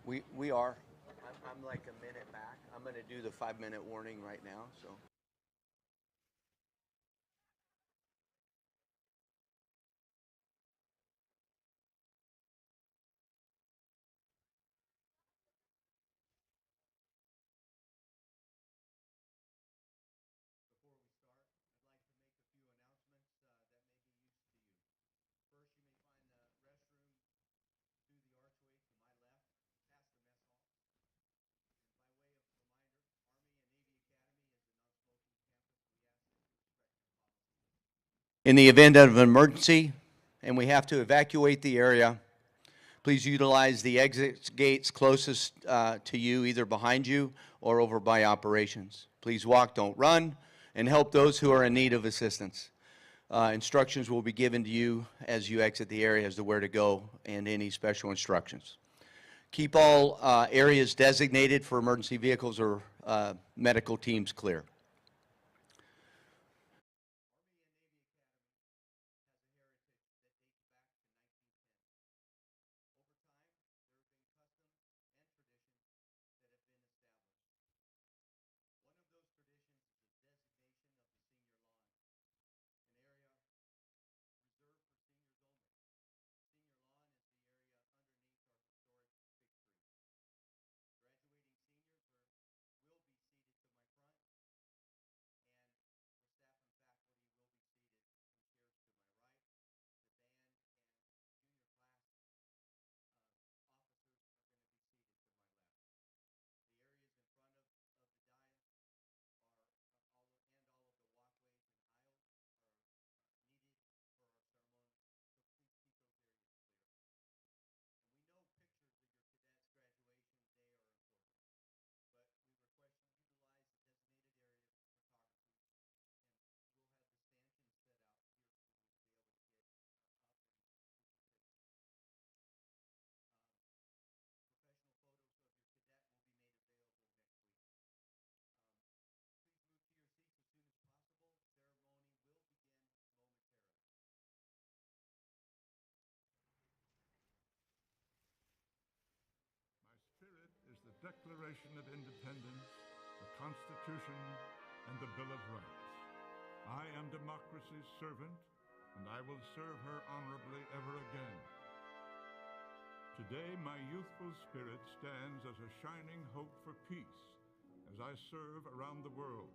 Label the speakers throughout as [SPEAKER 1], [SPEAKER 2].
[SPEAKER 1] We are. I'm like a minute back. I'm going to do the 5-minute warning right now. So. In the event of an emergency and we have to evacuate the area, please utilize the exit gates closest to you, either behind you or over by operations. Please walk, don't run, and help those who are in need of assistance. Instructions will be given to you as you exit the area as to where to go and any special instructions. Keep all areas designated for emergency vehicles or medical teams clear.
[SPEAKER 2] Declaration of Independence, the Constitution, and the Bill of Rights. I am democracy's servant, and I will serve her honorably ever again. Today, my youthful spirit stands as a shining hope for peace as I serve around the world.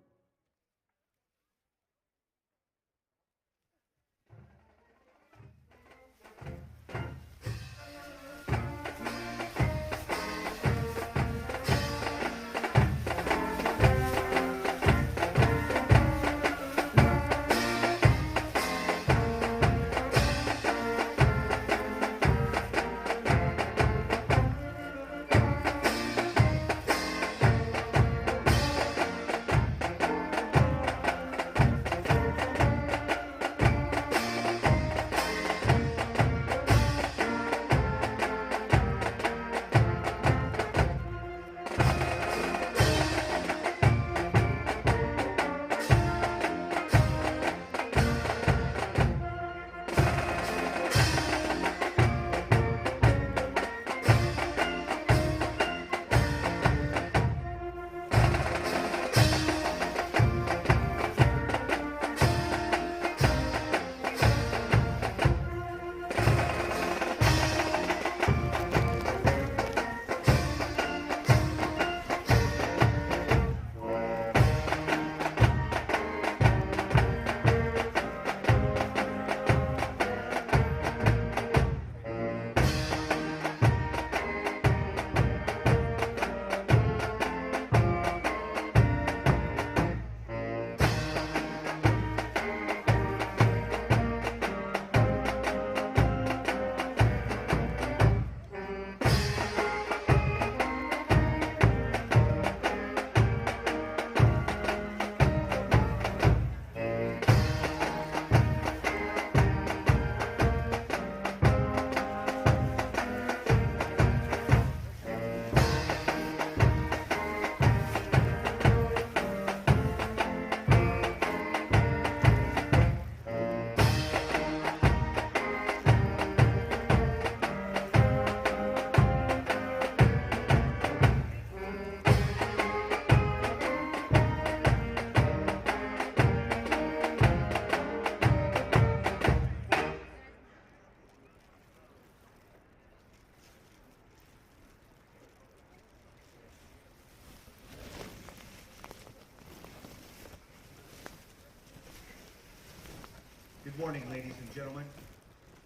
[SPEAKER 1] Good morning, ladies and gentlemen.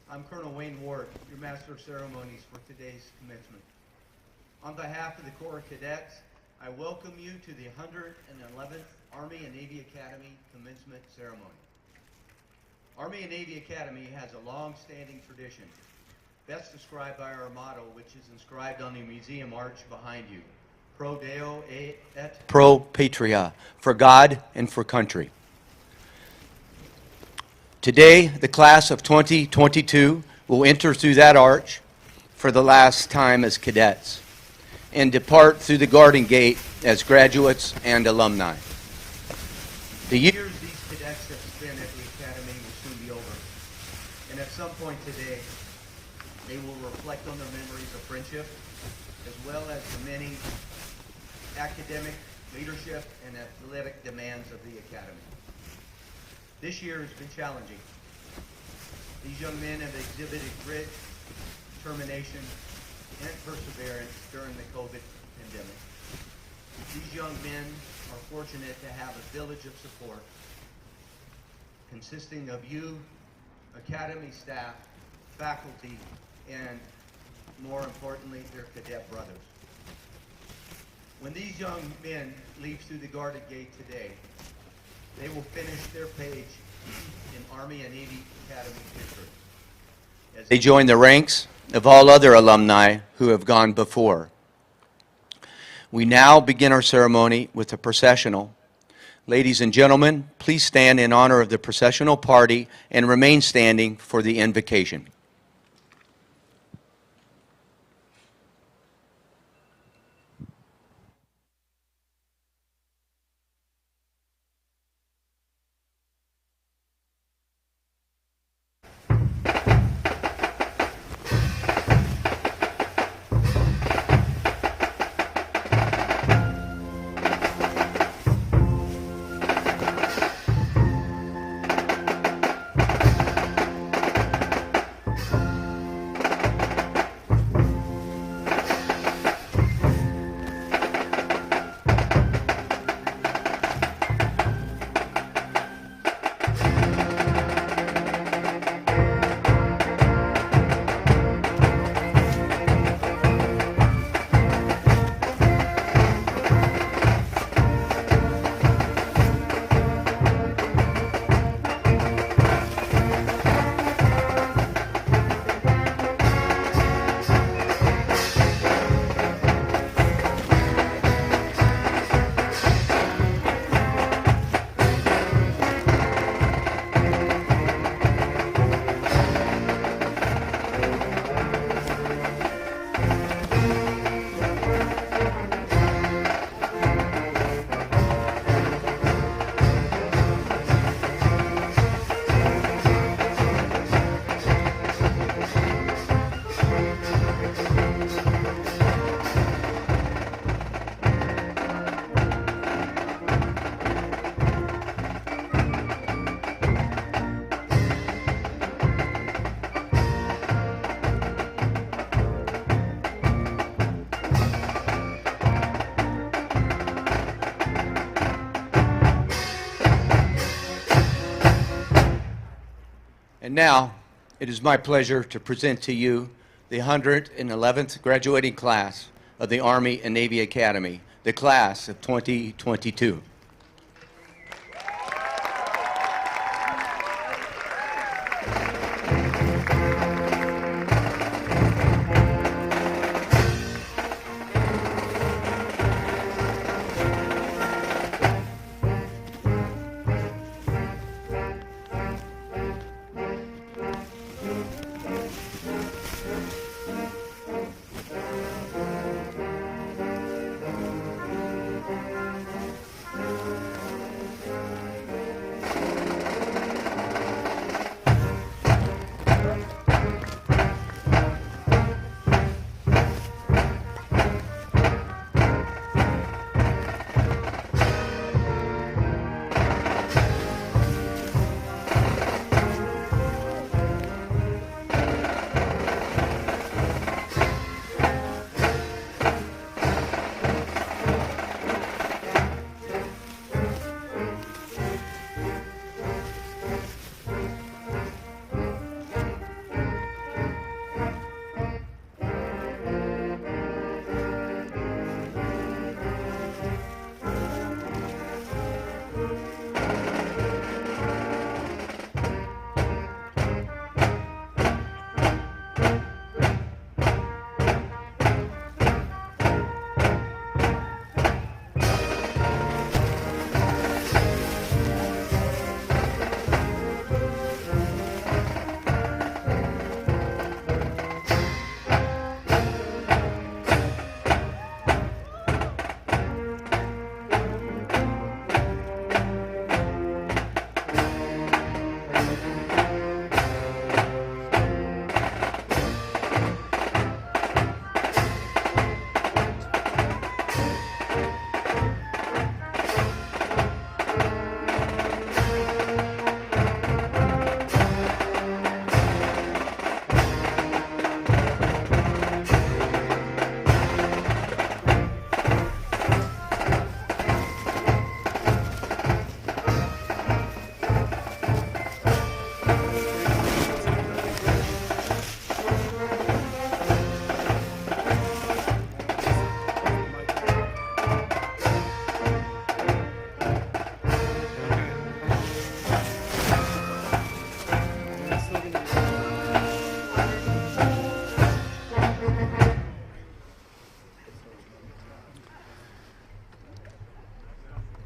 [SPEAKER 1] I'm Colonel Wayne Ward, your Master of Ceremonies for today's commencement. On behalf of the Corps of Cadets, I welcome you to the 111th Army and Navy Academy Commencement Ceremony. Army and Navy Academy has a long-standing tradition, best described by our motto, which is inscribed on the museum arch behind you. Pro Deo et Pro Patria, for God and for country. Today, the class of 2022 will enter through that arch for the last time as cadets and depart through the garden gate as graduates and alumni. The years these cadets have spent at the academy will soon be over, and at some point today, they will reflect on their memories of friendship as well as the many academic, leadership, and athletic demands of the academy. This year has been challenging. These young men have exhibited grit, determination, and perseverance during the COVID pandemic. These young men are fortunate to have a village of support consisting of you, academy staff, faculty, and more importantly, their cadet brothers. When these young men leave through the garden gate today, they will finish their page in Army and Navy Academy history as they join the ranks of all other alumni who have gone before. We now begin our ceremony with the processional. Ladies and gentlemen, please stand in honor of the processional party and remain standing for the invocation. And now, it is my pleasure to present to you the 111th graduating class of the Army and Navy Academy, the class of 2022.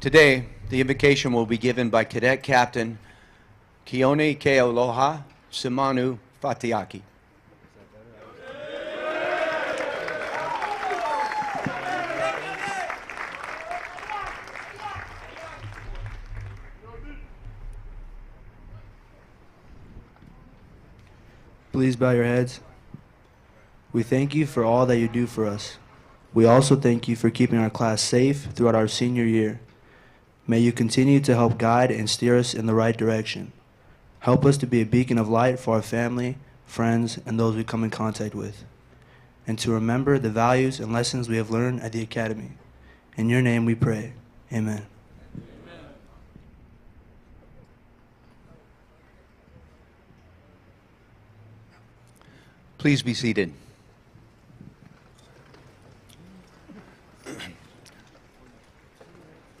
[SPEAKER 1] Today, the invocation will be given by Cadet Captain Kione Kealoha Simanu Fatiaki.
[SPEAKER 3] Please bow your heads. We thank you for all that you do for us. We also thank you for keeping our class safe throughout our senior year. May you continue to help guide and steer us in the right direction. Help us to be a beacon of light for our family, friends, and those we come in contact with, and to remember the values and lessons we have learned at the Academy. In your name we pray. Amen.
[SPEAKER 1] Please be seated.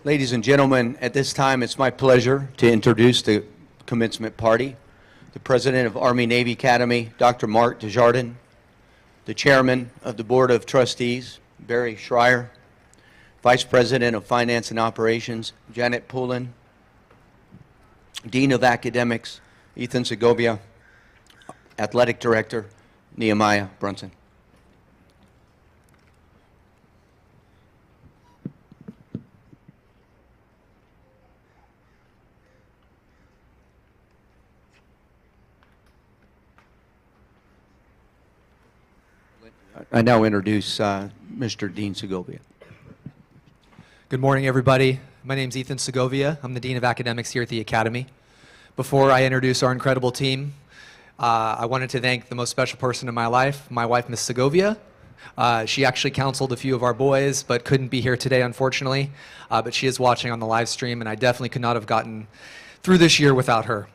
[SPEAKER 1] Ladies and gentlemen, at this time it's my pleasure to introduce the commencement party. The President of Army-Navy Academy, Dr. Mark Desjardins, the Chairman of the Board of Trustees, Barry Schreier, Vice President of Finance and Operations, Janet Poulin, Dean of Academics, Ethan Segovia, Athletic Director, Nehemiah Brunson. I now introduce Mr. Dean Segovia.
[SPEAKER 4] Good morning, everybody. My name's Ethan Segovia. I'm the Dean of Academics here at the Academy. Before I introduce our incredible team, I wanted to thank the most special person in my life, my wife, Miss Segovia. She actually counseled a few of our boys, but couldn't be here today, unfortunately. But she is watching on the live stream, and I definitely could not have gotten through this year without her.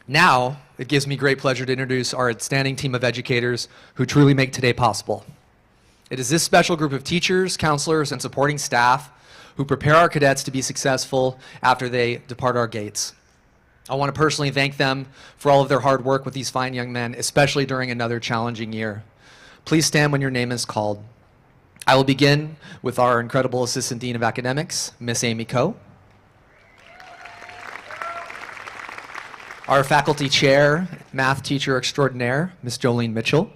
[SPEAKER 4] Now, it gives me great pleasure to introduce our outstanding team of educators who truly make today possible. It is this special group of teachers, counselors, and supporting staff who prepare our cadets to be successful after they depart our gates. I want to personally thank them for all of their hard work with these fine young men, especially during another challenging year. Please stand when your name is called. I will begin with our incredible Assistant Dean of Academics, Miss Amy Coe. Our Faculty Chair, Math Teacher Extraordinaire, Miss Jolene Mitchell.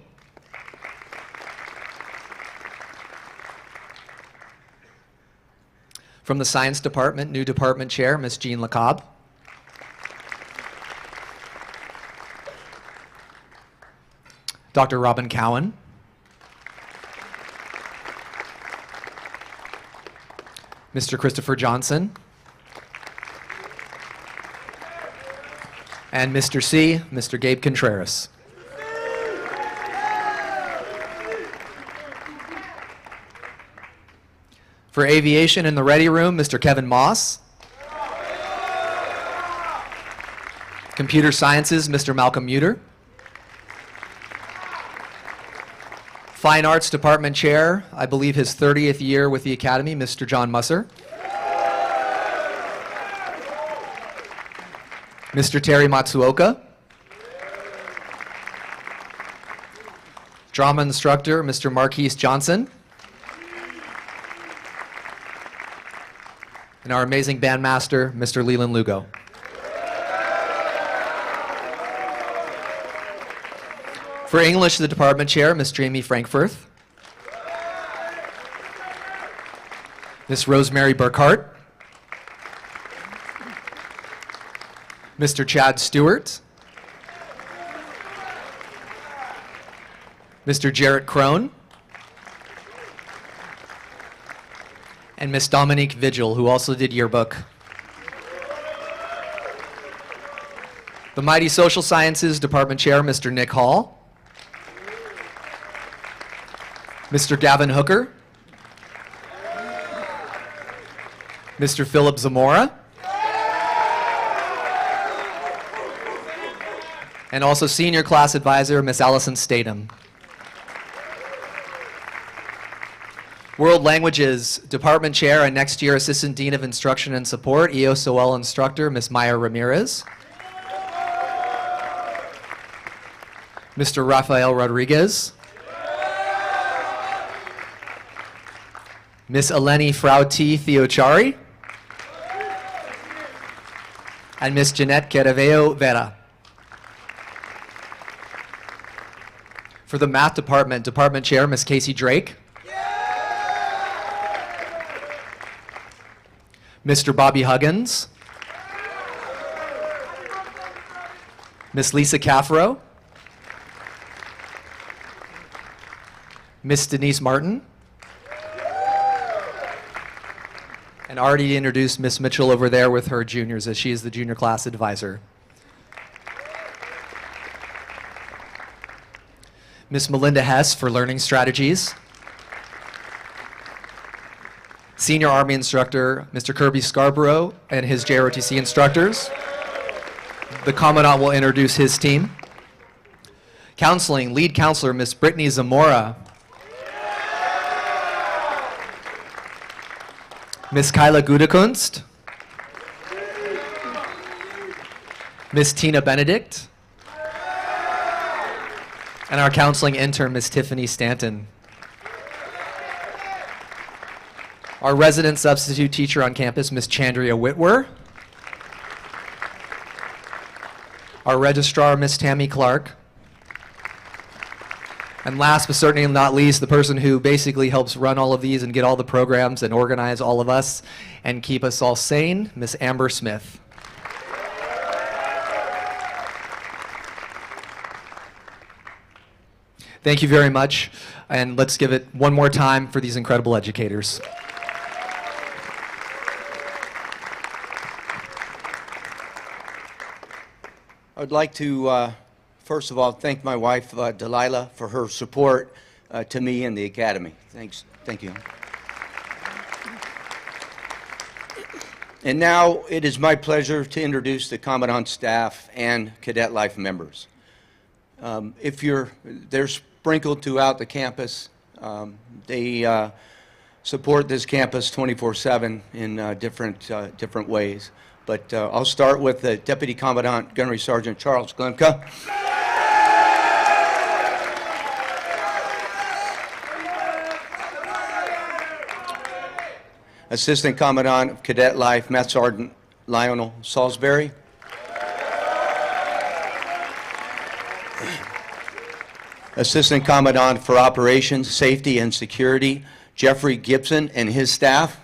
[SPEAKER 4] From the Science Department, new Department Chair, Miss Jean LeCobb. Dr. Robin Cowan. Mr. Christopher Johnson. And Mr. C, Mr. Gabe Contreras. For Aviation in the Ready Room, Mr. Kevin Moss. Computer Sciences, Mr. Malcolm Muter. Fine Arts Department Chair, I believe his 30th year with the Academy, Mr. John Musser. Mr. Terry Matsuoka. Drama Instructor, Mr. Marquise Johnson. And our amazing bandmaster, Mr. Leland Lugo. For English, the Department Chair, Miss Jamie Frankfurth. Miss Rosemary Brookhart. Mr. Chad Stewart. Mr. Jarrett Crone. And Miss Dominique Vigil, who also did yearbook. The Mighty Social Sciences Department Chair, Mr. Nick Hall. Mr. Gavin Hooker. Mr. Philip Zamora. And also Senior Class Advisor, Miss Allison Statham. World Languages Department Chair and next year Assistant Dean of Instruction and Support, EOSOL Instructor, Miss Maya Ramirez. Mr. Rafael Rodriguez. Miss Eleni Frau T. Theochari. and Miss Jeanette Caraveo Vera. For the Math Department, Department Chair, Miss Casey Drake. Mr. Bobby Huggins. Miss Lisa Caffaro. Miss Denise Martin. And already introduced Miss Mitchell over there with her juniors, as she is the junior class advisor. Miss Melinda Hess for Learning Strategies. Senior Army Instructor, Mr. Kirby Scarborough, and his JROTC instructors. The Commandant will introduce his team. Counseling, Lead Counselor, Miss Brittany Zamora. Miss Kyla Gudekunst. Miss Tina Benedict. And our counseling intern, Miss Tiffany Stanton. Our resident substitute teacher on campus, Miss Chandria Whitwer. Our registrar, Miss Tammy Clark. And last but certainly not least, the person who basically helps run all of these and get all the programs and organize all of us and keep us all sane, Miss Amber Smith. Thank you very much, and let's give it one more time for these incredible educators.
[SPEAKER 1] I'd like to, first of all, thank my wife, Delilah, for her support to me and the Academy. Thank you. And now it is my pleasure to introduce the Commandant staff and Cadet Life members. They're sprinkled throughout the campus. They support this campus 24/7 in different ways. But I'll start with the Deputy Commandant, Gunnery Sergeant Charles Glimka. Assistant Commandant of Cadet Life, Master Sergeant Lionel Salisbury. Assistant Commandant for Operations, Safety, and Security, Jeffrey Gibson and his staff.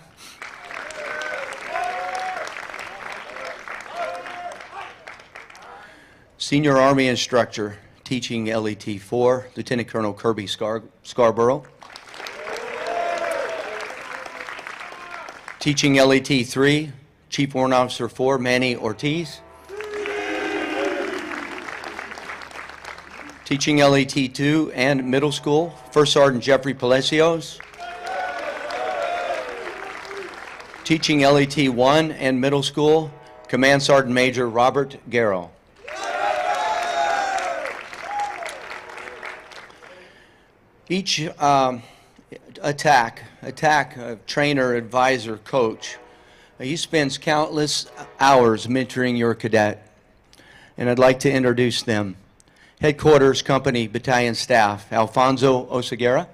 [SPEAKER 1] Senior Army Instructor, teaching LET 4, Lieutenant Colonel Kirby Scarborough. Teaching LET 3, Chief Warrant Officer 4, Manny Ortiz. Teaching LET 2 and middle school, First Sergeant Jeffrey Palacios. Teaching LET 1 and middle school, Command Sergeant Major Robert Garrow. Each attack trainer, advisor, coach, he spends countless hours mentoring your cadet. And I'd like to introduce them. Headquarters Company Battalion Staff, Alfonso Oseguera.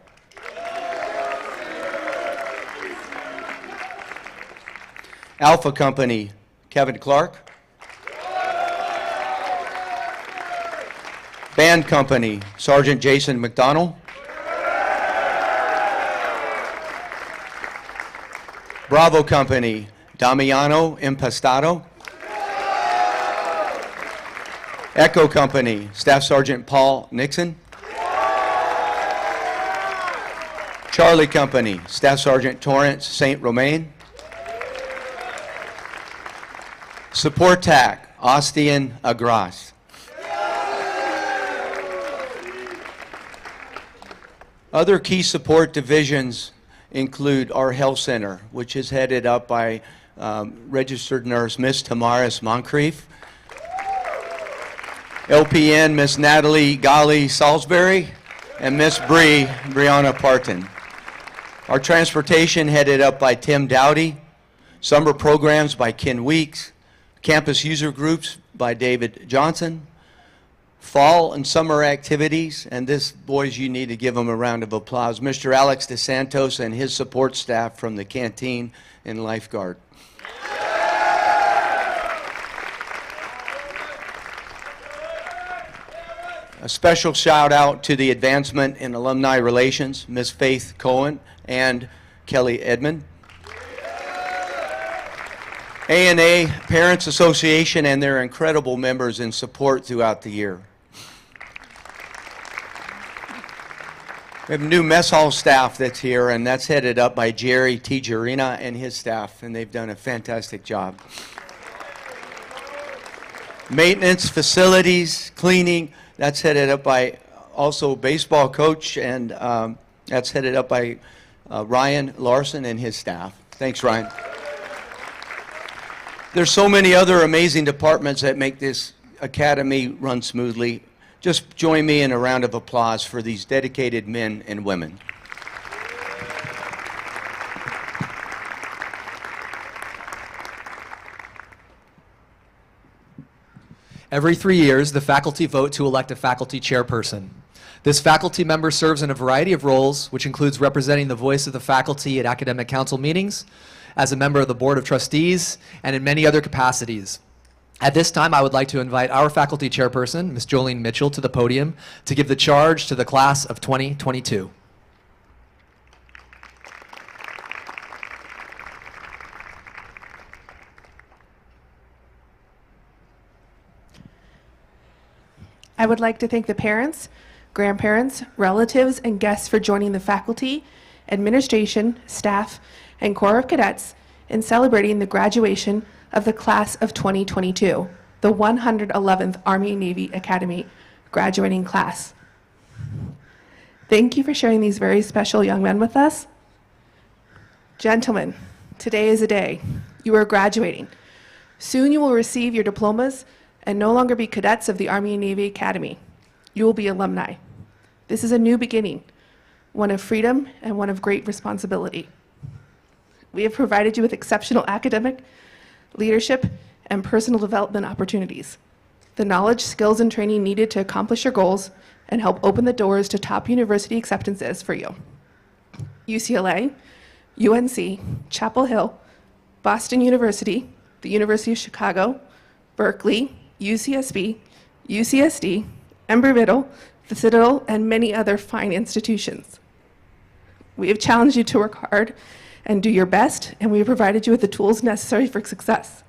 [SPEAKER 1] Alpha Company, Kevin Clark. Band Company, Sergeant Jason McDonald. Bravo Company, Damiano Impastado. Echo Company, Staff Sergeant Paul Nixon. Charlie Company, Staff Sergeant Torrance St. Romain. Support TAC, Ostian Agras. Other key support divisions include our health center, which is headed up by registered nurse Miss Tamaris Moncrief, LPN Miss Natalie Gali Salisbury, and Miss Brianna Parton. Our transportation headed up by Tim Dowdy, summer programs by Ken Weeks, campus user groups by David Johnson, fall and summer activities, and this, boys, you need to give them a round of applause, Mr. Alex DeSantos and his support staff from the canteen and lifeguard. A special shout out to the Advancement in Alumni Relations, Ms. Faith Cohen and Kelly Edmond. A&A Parents Association and their incredible members and support throughout the year. We have a new mess hall staff that's here, and that's headed up by Jerry Tijerina and his staff, and they've done a fantastic job. Maintenance, facilities, cleaning, that's headed up by also baseball coach, and that's headed up by Ryan Larson and his staff. Thanks, Ryan. There's so many other amazing departments that make this academy run smoothly. Just join me in a round of applause for these dedicated men and women.
[SPEAKER 4] Every 3 years, the faculty vote to elect a faculty chairperson. This faculty member serves in a variety of roles, which includes representing the voice of the faculty at academic council meetings, as a member of the Board of Trustees, and in many other capacities. At this time, I would like to invite our faculty chairperson, Ms. Jolene Mitchell, to the podium to give the charge to the class of 2022.
[SPEAKER 5] I would like to thank the parents, grandparents, relatives, and guests for joining the faculty, administration, staff, and Corps of Cadets in celebrating the graduation of the class of 2022, the 111th Army Navy Academy graduating class. Thank you for sharing these very special young men with us. Gentlemen, today is a day. You are graduating. Soon you will receive your diplomas and no longer be cadets of the Army and Navy Academy. You will be alumni. This is a new beginning, one of freedom and one of great responsibility. We have provided you with exceptional academic, leadership, and personal development opportunities. The knowledge, skills, and training needed to accomplish your goals and help open the doors to top university acceptances for you. UCLA, UNC, Chapel Hill, Boston University, the University of Chicago, Berkeley, UCSB, UCSD, Embry-Riddle, the Citadel, and many other fine institutions. We have challenged you to work hard and do your best, and we have provided you with the tools necessary for success.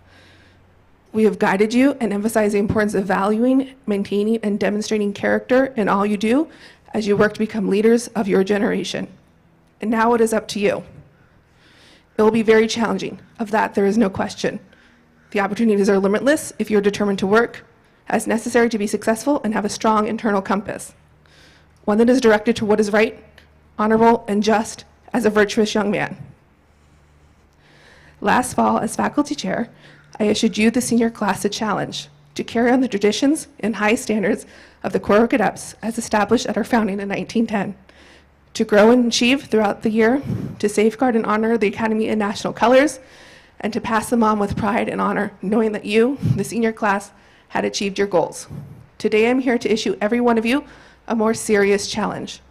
[SPEAKER 5] We have guided you and emphasized the importance of valuing, maintaining, and demonstrating character in all you do as you work to become leaders of your generation. And now it is up to you. It will be very challenging. Of that, there is no question. The opportunities are limitless if you're determined to work as necessary to be successful and have a strong internal compass, one that is directed to what is right, honorable, and just as a virtuous young man. Last fall, as faculty chair, I issued you, the senior class, a challenge to carry on the traditions and high standards of the Corps of Cadets as established at our founding in 1910, to grow and achieve throughout the year, to safeguard and honor the Academy and national colors, and to pass them on with pride and honor, knowing that you, the senior class, had achieved your goals. Today I'm here to issue every one of you a more serious challenge.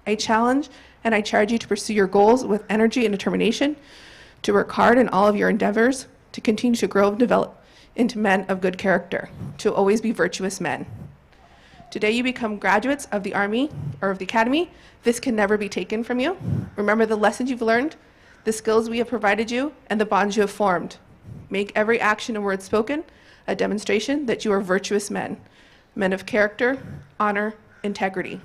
[SPEAKER 5] A challenge, and I charge you to pursue your goals with energy and determination, to work hard in all of your endeavors, to continue to grow and develop into men of good character, to always be virtuous men. Today you become graduates of the Army or of the Academy. This can never be taken from you. Remember the lessons you've learned, the skills we have provided you, and the bonds you have formed. Make every action and word spoken a demonstration that you are virtuous men, men of character, honor, integrity.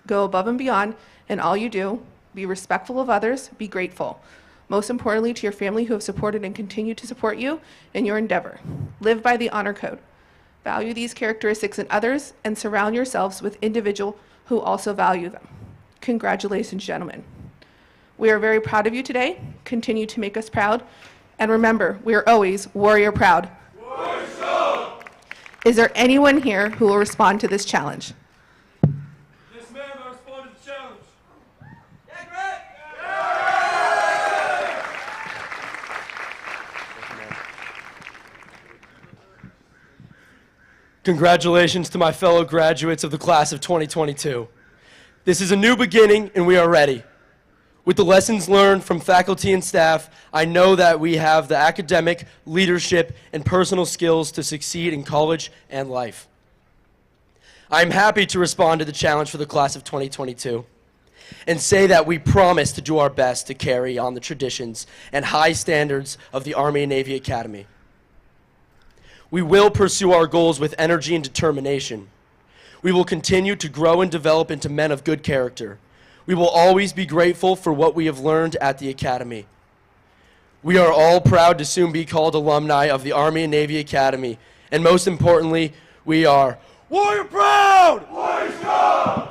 [SPEAKER 5] Go above and beyond in all you do. Be respectful of others. Be grateful. Most importantly, to your family who have supported and continue to support you in your endeavor. Live by the honor code. Value these characteristics in others and surround yourselves with individuals who also value them. Congratulations, gentlemen. We are very proud of you today. Continue to make us proud. And remember, we are always warrior proud. Warrior strong. Is there anyone here who will respond to this challenge?
[SPEAKER 6] Yes, ma'am, I respond to the challenge. Congratulations to my fellow graduates of the class of 2022. This is a new beginning, and we are ready. With the lessons learned from faculty and staff, I know that we have the academic, leadership, and personal skills to succeed in college and life. I'm happy to respond to the challenge for the class of 2022 and say that we promise to do our best to carry on the traditions and high standards of the Army and Navy Academy. We will pursue our goals with energy and determination. We will continue to grow and develop into men of good character. We will always be grateful for what we have learned at the Academy. We are all proud to soon be called alumni of the Army and Navy Academy, and most importantly, we are warrior proud! Warrior strong!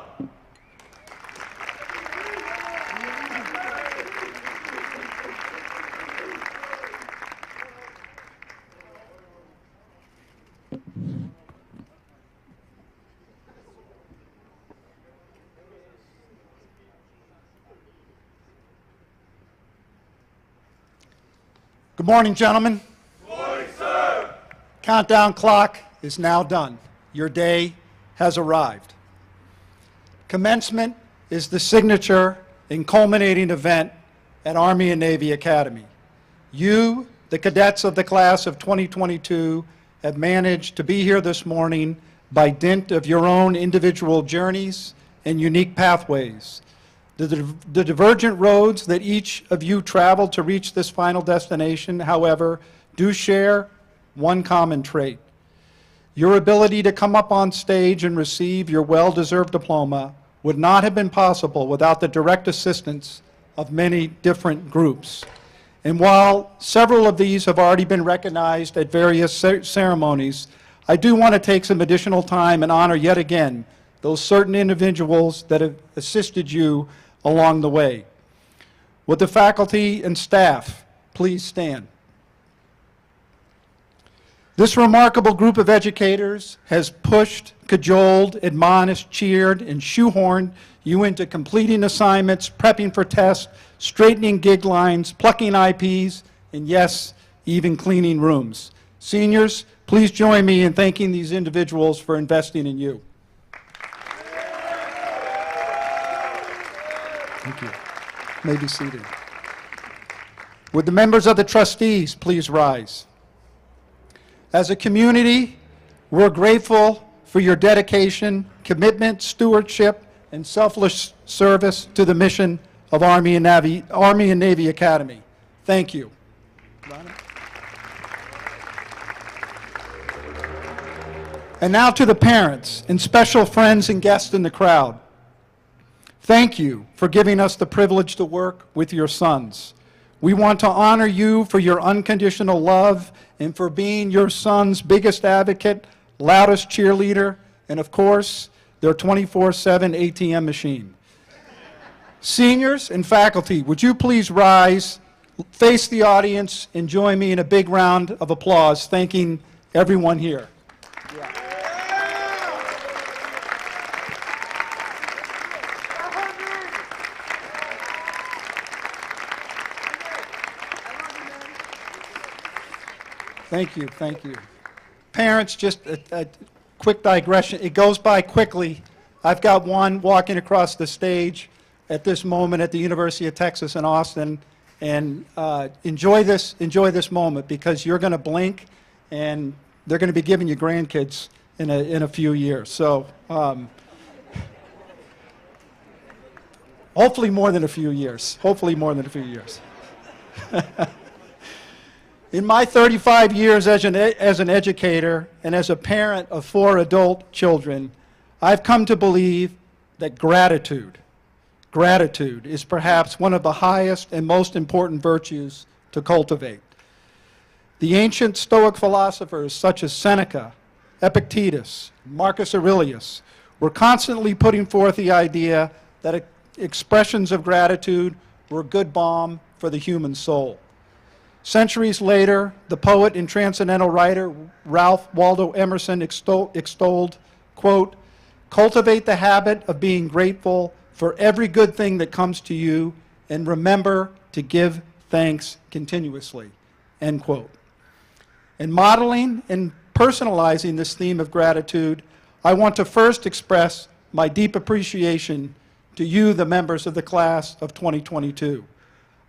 [SPEAKER 7] Good morning, gentlemen. Good morning, sir. Countdown clock is now done. Your day has arrived. Commencement is the signature and culminating event at Army and Navy Academy. You, the cadets of the class of 2022, have managed to be here this morning by dint of your own individual journeys and unique pathways. The divergent roads that each of you traveled to reach this final destination, however, do share one common trait. Your ability to come up on stage and receive your well-deserved diploma would not have been possible without the direct assistance of many different groups. And while several of these have already been recognized at various ceremonies, I do want to take some additional time and honor yet again those certain individuals that have assisted you along the way. Would the faculty and staff please stand? This remarkable group of educators has pushed, cajoled, admonished, cheered, and shoehorned you into completing assignments, prepping for tests, straightening gig lines, plucking IPs, and yes, even cleaning rooms. Seniors, please join me in thanking these individuals for investing in you. Thank you. You may be seated. Would the members of the trustees please rise? As a community, we're grateful for your dedication, commitment, stewardship, and selfless service to the mission of Army and Navy Academy. Thank you. And now to the parents and special friends and guests in the crowd. Thank you for giving us the privilege to work with your sons. We want to honor you for your unconditional love and for being your son's biggest advocate, loudest cheerleader, and of course, their 24/7 ATM machine. Seniors and faculty, would you please rise, face the audience, and join me in a big round of applause, thanking everyone here. Thank you, thank you. Parents, just a quick digression. It goes by quickly. I've got one walking across the stage at this moment at the University of Texas in Austin, and enjoy this moment because you're going to blink, and they're going to be giving you grandkids in a few years. So hopefully more than a few years. Hopefully more than a few years. In my 35 years as an educator and as a parent of 4 adult children, I've come to believe that gratitude is perhaps one of the highest and most important virtues to cultivate. The ancient Stoic philosophers such as Seneca, Epictetus, Marcus Aurelius were constantly putting forth the idea that expressions of gratitude were good balm for the human soul. Centuries later, the poet and transcendental writer Ralph Waldo Emerson extolled, quote, "Cultivate the habit of being grateful for every good thing that comes to you, and remember to give thanks continuously," end quote. In modeling and personalizing this theme of gratitude, I want to first express my deep appreciation to you, the members of the class of 2022.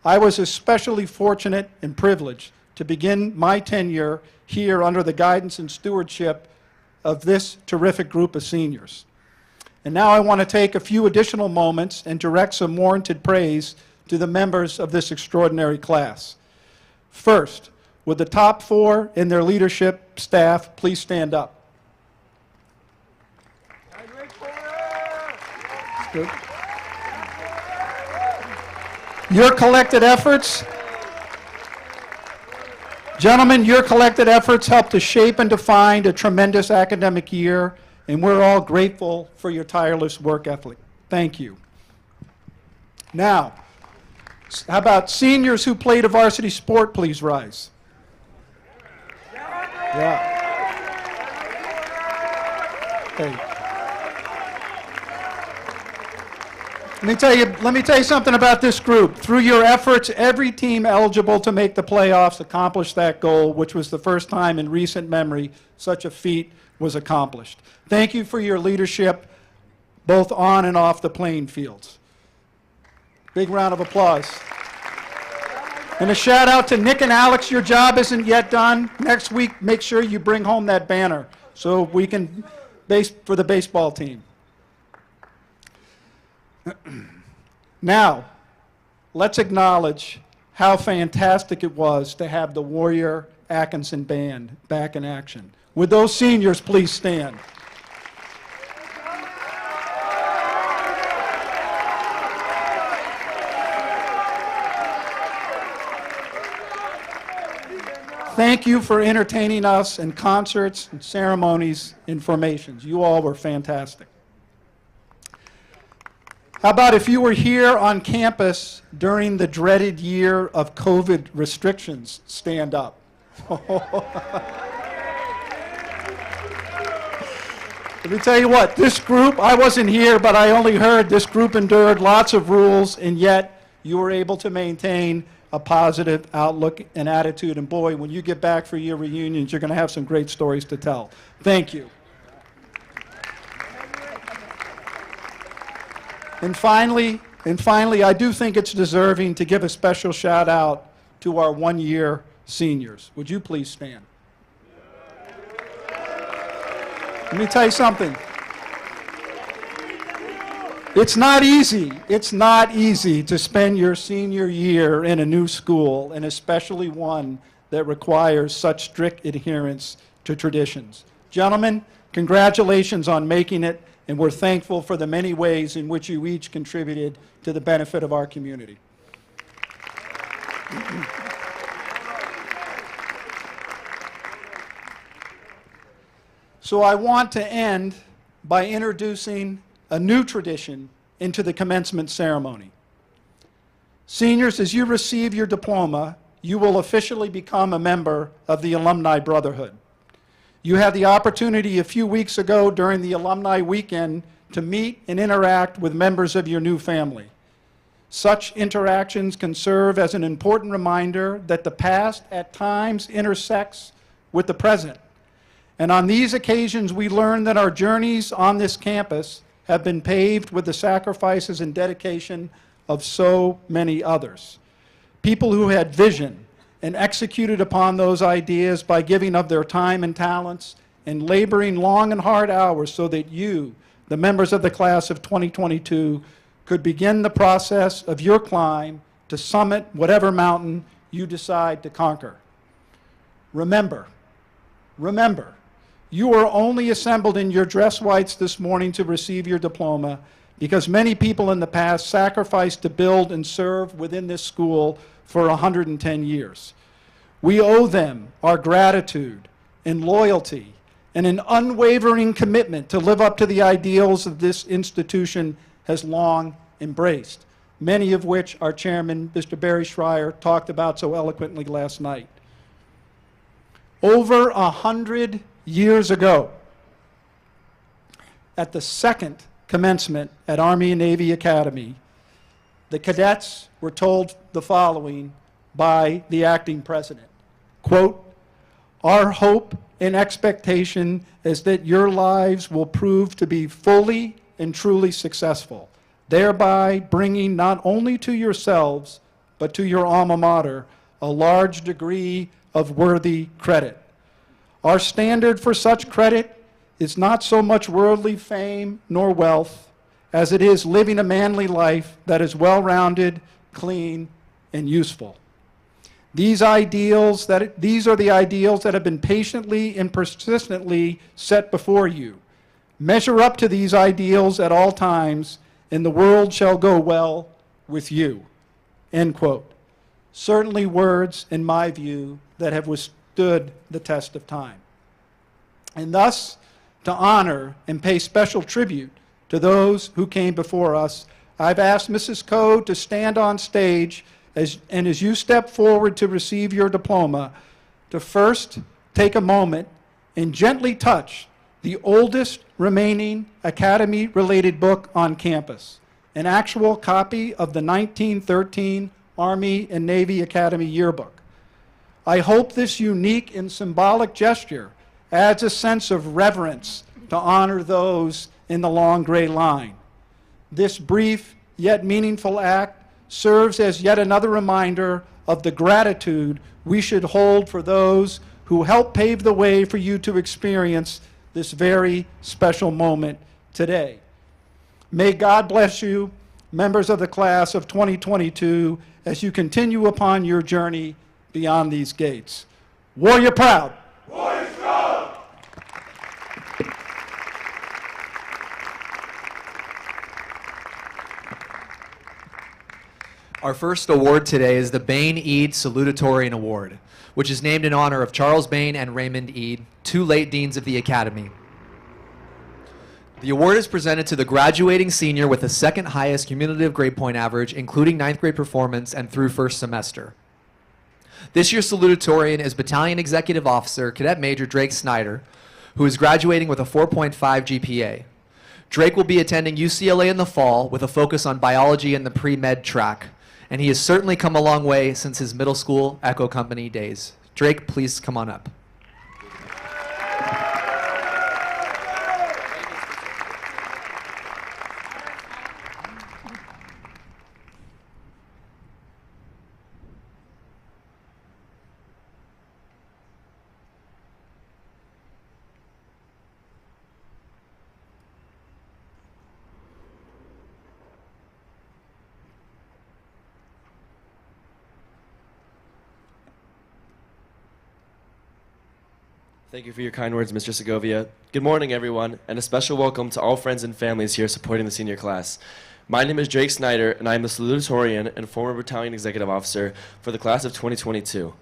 [SPEAKER 7] I was especially fortunate and privileged to begin my tenure here under the guidance and stewardship of this terrific group of seniors. And now I want to take a few additional moments and direct some warranted praise to the members of this extraordinary class. First, would the top 4 and their leadership staff please stand up? Good. Your collected efforts, gentlemen, your collected efforts helped to shape and define a tremendous academic year, and we're all grateful for your tireless work ethic. Thank you. Now, how about seniors who played a varsity sport, please rise. Yeah. Hey. Let me tell you something about this group. Through your efforts, every team eligible to make the playoffs accomplished that goal, which was the first time in recent memory such a feat was accomplished. Thank you for your leadership, both on and off the playing fields. Big round of applause. And a shout out to Nick and Alex. Your job isn't yet done. Next week, make sure you bring home that banner so we can base for the baseball team. Now, let's acknowledge how fantastic it was to have the Warrior Atkinson Band back in action. Would those seniors please stand? Thank you for entertaining us in concerts and ceremonies and formations. You all were fantastic. How about if you were here on campus during the dreaded year of COVID restrictions? Stand up. Let me tell you what, this group, I wasn't here, but I only heard this group endured lots of rules, and yet you were able to maintain a positive outlook and attitude. And boy, when you get back for your reunions, you're going to have some great stories to tell. Thank you. And finally, I do think it's deserving to give a special shout out to our one-year seniors. Would you please stand? Let me tell you something. It's not easy. It's not easy to spend your senior year in a new school, and especially one that requires such strict adherence to traditions. Gentlemen, congratulations on making it, and we're thankful for the many ways in which you each contributed to the benefit of our community. So I want to end by introducing a new tradition into the commencement ceremony. Seniors, as you receive your diploma, you will officially become a member of the Alumni Brotherhood. You had the opportunity a few weeks ago during the Alumni Weekend to meet and interact with members of your new family. Such interactions can serve as an important reminder that the past at times intersects with the present. And on these occasions, we learn that our journeys on this campus have been paved with the sacrifices and dedication of so many others. People who had vision and executed upon those ideas by giving of their time and talents and laboring long and hard hours so that you, the members of the class of 2022, could begin the process of your climb to summit whatever mountain you decide to conquer. Remember, you are only assembled in your dress whites this morning to receive your diploma because many people in the past sacrificed to build and serve within this school for 110 years. We owe them our gratitude and loyalty and an unwavering commitment to live up to the ideals that this institution has long embraced, many of which our chairman, Mr. Barry Schreier, talked about so eloquently last night. Over 100 years ago, at the second commencement at Army and Navy Academy, the cadets were told the following by the acting president, quote, "Our hope and expectation is that your lives will prove to be fully and truly successful, thereby bringing not only to yourselves, but to your alma mater, a large degree of worthy credit. Our standard for such credit is not so much worldly fame nor wealth as it is living a manly life that is well-rounded, clean, and useful. These are the ideals that have been patiently and persistently set before you. Measure up to these ideals at all times, and the world shall go well with you. End quote. Certainly words, in my view, that have withstood the test of time. And thus, to honor and pay special tribute to those who came before us, I've asked Mrs. Coe to stand on stage as you step forward to receive your diploma, to first take a moment and gently touch the oldest remaining Academy-related book on campus, an actual copy of the 1913 Army and Navy Academy Yearbook. I hope this unique and symbolic gesture adds a sense of reverence to honor those in the long gray line. This brief yet meaningful act serves as yet another reminder of the gratitude we should hold for those who helped pave the way for you to experience this very special moment today. May God bless you, members of the class of 2022, as you continue upon your journey beyond these gates. Warrior proud.
[SPEAKER 2] Warrior strong!
[SPEAKER 4] Our first award today is the Bane Eade Salutatorian Award, which is named in honor of Charles Bane and Raymond Eade, two late deans of the Academy. The award is presented to the graduating senior with the second highest cumulative grade point average, including ninth grade performance and through first semester. This year's salutatorian is Battalion Executive Officer Cadet Major Drake Snyder, who is graduating with a 4.5 GPA. Drake will be attending UCLA in the fall with a focus on biology and the pre-med track, and he has certainly come a long way since his middle school Echo Company days. Drake, please come on up.
[SPEAKER 8] Thank you for your kind words, Mr. Segovia. Good morning, everyone, and a special welcome to all friends and families here supporting the senior class. My name is Drake Snyder, and I am the salutatorian and former battalion executive officer for the class of 2022.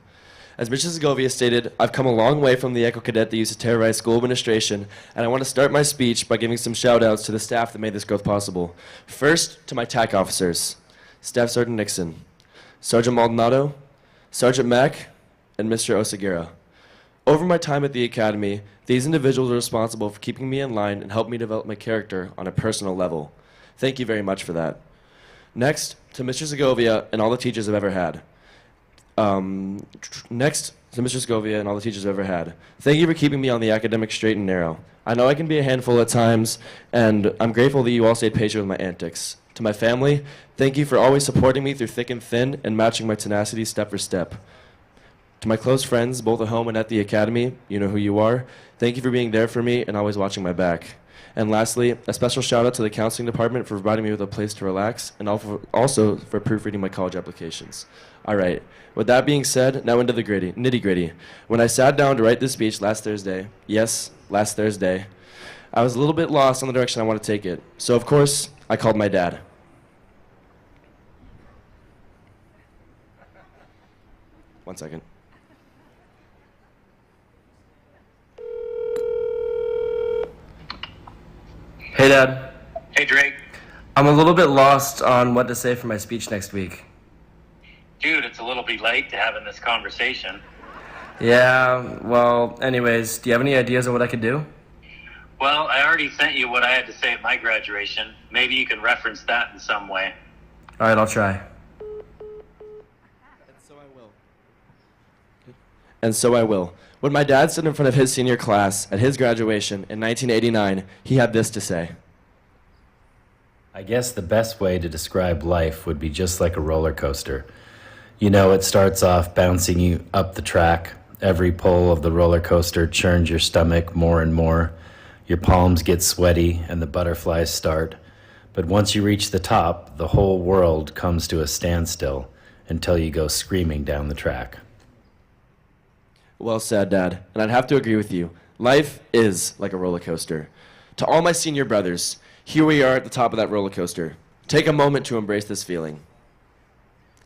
[SPEAKER 8] As Mr. Segovia stated, I've come a long way from the Echo Cadet that used to terrorize school administration, and I want to start my speech by giving some shout-outs to the staff that made this growth possible. First, to my TAC officers, Staff Sergeant Nixon, Sergeant Maldonado, Sergeant Mack, and Mr. Oseguera. Over my time at the Academy, these individuals are responsible for keeping me in line and helping me develop my character on a personal level. Thank you very much for that. Next, to Mr. Segovia and all the teachers I've ever had. Thank you for keeping me on the academic straight and narrow. I know I can be a handful at times, and I'm grateful that you all stayed patient with my antics. To my family, thank you for always supporting me through thick and thin and matching my tenacity step for step. To my close friends, both at home and at the Academy, you know who you are. Thank you for being there for me and always watching my back. And lastly, a special shout out to the counseling department for providing me with a place to relax and also for proofreading my college applications. All right, with that being said, now into the nitty gritty. When I sat down to write this speech last Thursday, yes, last Thursday, I was a little bit lost on the direction I want to take it. So of course, I called my dad. One second.
[SPEAKER 9] Hey, Dad.
[SPEAKER 10] Hey, Drake.
[SPEAKER 9] I'm a little bit lost on what to say for my speech next week.
[SPEAKER 10] Dude, it's a little bit late to having this conversation.
[SPEAKER 9] Yeah, well, anyways, do you have any ideas on what I could do?
[SPEAKER 10] Well, I already sent you what I had to say at my graduation. Maybe you can reference that in some way.
[SPEAKER 9] All right, I'll try.
[SPEAKER 8] And so I will. When my dad stood in front of his senior class at his graduation in 1989, he had this to say.
[SPEAKER 11] I guess the best way to describe life would be just like a roller coaster. You know, it starts off bouncing you up the track. Every pull of the roller coaster churns your stomach more and more. Your palms get sweaty and the butterflies start. But once you reach the top, the whole world comes to a standstill until you go screaming down the track.
[SPEAKER 8] Well said, Dad. And I'd have to agree with you. Life is like a roller coaster. To all my senior brothers, here we are at the top of that roller coaster. Take a moment to embrace this feeling.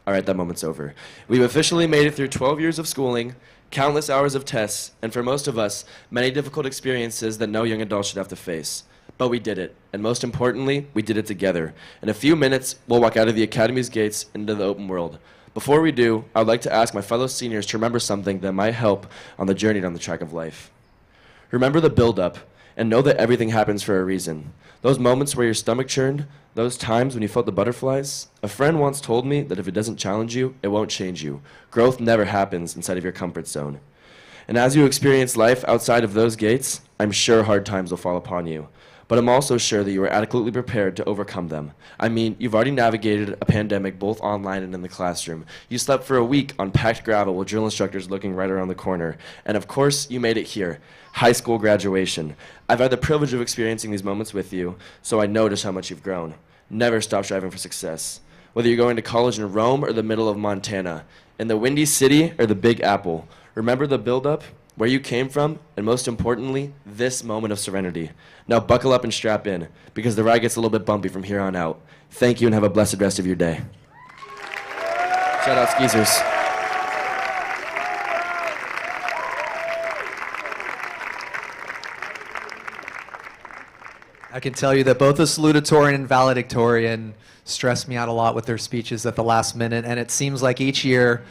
[SPEAKER 8] All right, that moment's over. We've officially made it through 12 years of schooling, countless hours of tests, and for most of us, many difficult experiences that no young adult should have to face. But we did it, and most importantly, we did it together. In a few minutes, we'll walk out of the Academy's gates into the open world. Before we do, I'd like to ask my fellow seniors to remember something that might help on the journey down the track of life. Remember the build-up, and know that everything happens for a reason. Those moments where your stomach churned, those times when you felt the butterflies. A friend once told me that if it doesn't challenge you, it won't change you. Growth never happens inside of your comfort zone. And as you experience life outside of those gates, I'm sure hard times will fall upon you. But I'm also sure that you are adequately prepared to overcome them. I mean, you've already navigated a pandemic both online and in the classroom. You slept for a week on packed gravel with drill instructors looking right around the corner. And of course, you made it here. High school graduation. I've had the privilege of experiencing these moments with you, so I know just how much you've grown. Never stop striving for success. Whether you're going to college in Rome or the middle of Montana, in the Windy City or the Big Apple, remember the build-up, where you came from, and most importantly, this moment of serenity. Now buckle up and strap in, because the ride gets a little bit bumpy from here on out. Thank you and have a blessed rest of your day. Shout out Skeezers.
[SPEAKER 4] I can tell you that both the Salutatorian and Valedictorian stress me out a lot with their speeches at the last minute, and it seems like each year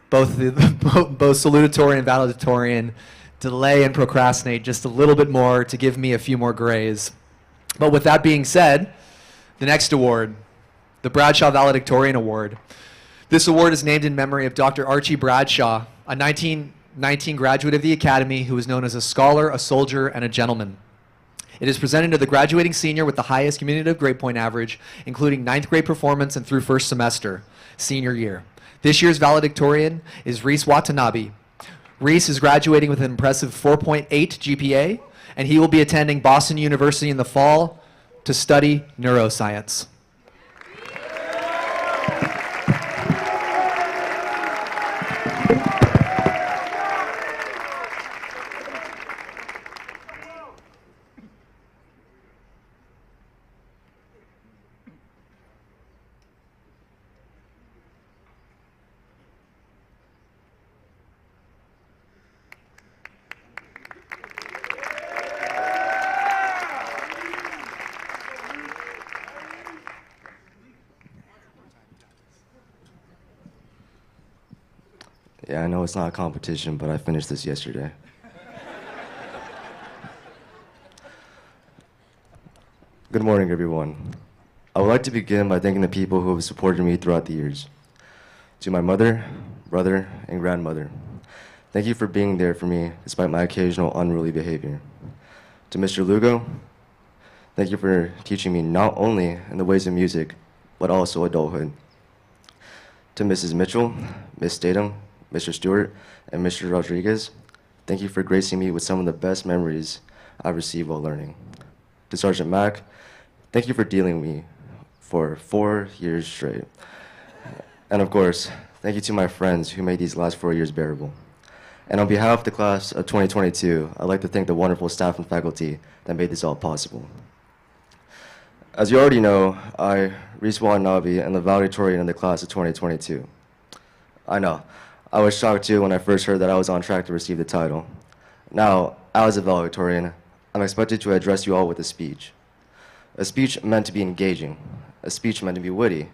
[SPEAKER 4] both Salutatorian and Valedictorian delay and procrastinate just a little bit more to give me a few more grays. But with that being said, the next award, the Bradshaw Valedictorian Award. This award is named in memory of Dr. Archie Bradshaw, a 1919 graduate of the Academy who was known as a scholar, a soldier, and a gentleman. It is presented to the graduating senior with the highest cumulative grade point average, including 9th grade performance and through first semester, senior year. This year's valedictorian is Reese Watanabe. Reese is graduating with an impressive 4.8 GPA, and he will be attending Boston University in the fall to study neuroscience.
[SPEAKER 12] Yeah, I know it's not a competition, but I finished this yesterday. Good morning, everyone. I would like to begin by thanking the people who have supported me throughout the years. To my mother, brother, and grandmother, thank you for being there for me despite my occasional unruly behavior. To Mr. Lugo, thank you for teaching me not only in the ways of music, but also adulthood. To Mrs. Mitchell, Miss Statham, Mr. Stewart, and Mr. Rodriguez, thank you for gracing me with some of the best memories I've received while learning. To Sergeant Mack, thank you for dealing with me for 4 years straight. And of course, thank you to my friends who made these last 4 years bearable. And on behalf of the class of 2022, I'd like to thank the wonderful staff and faculty that made this all possible. As you already know, I, Reese Watanabe, am the valedictorian in the class of 2022. I know, I was shocked too when I first heard that I was on track to receive the title. Now, as a valedictorian, I'm expected to address you all with a speech. A speech meant to be engaging, a speech meant to be witty,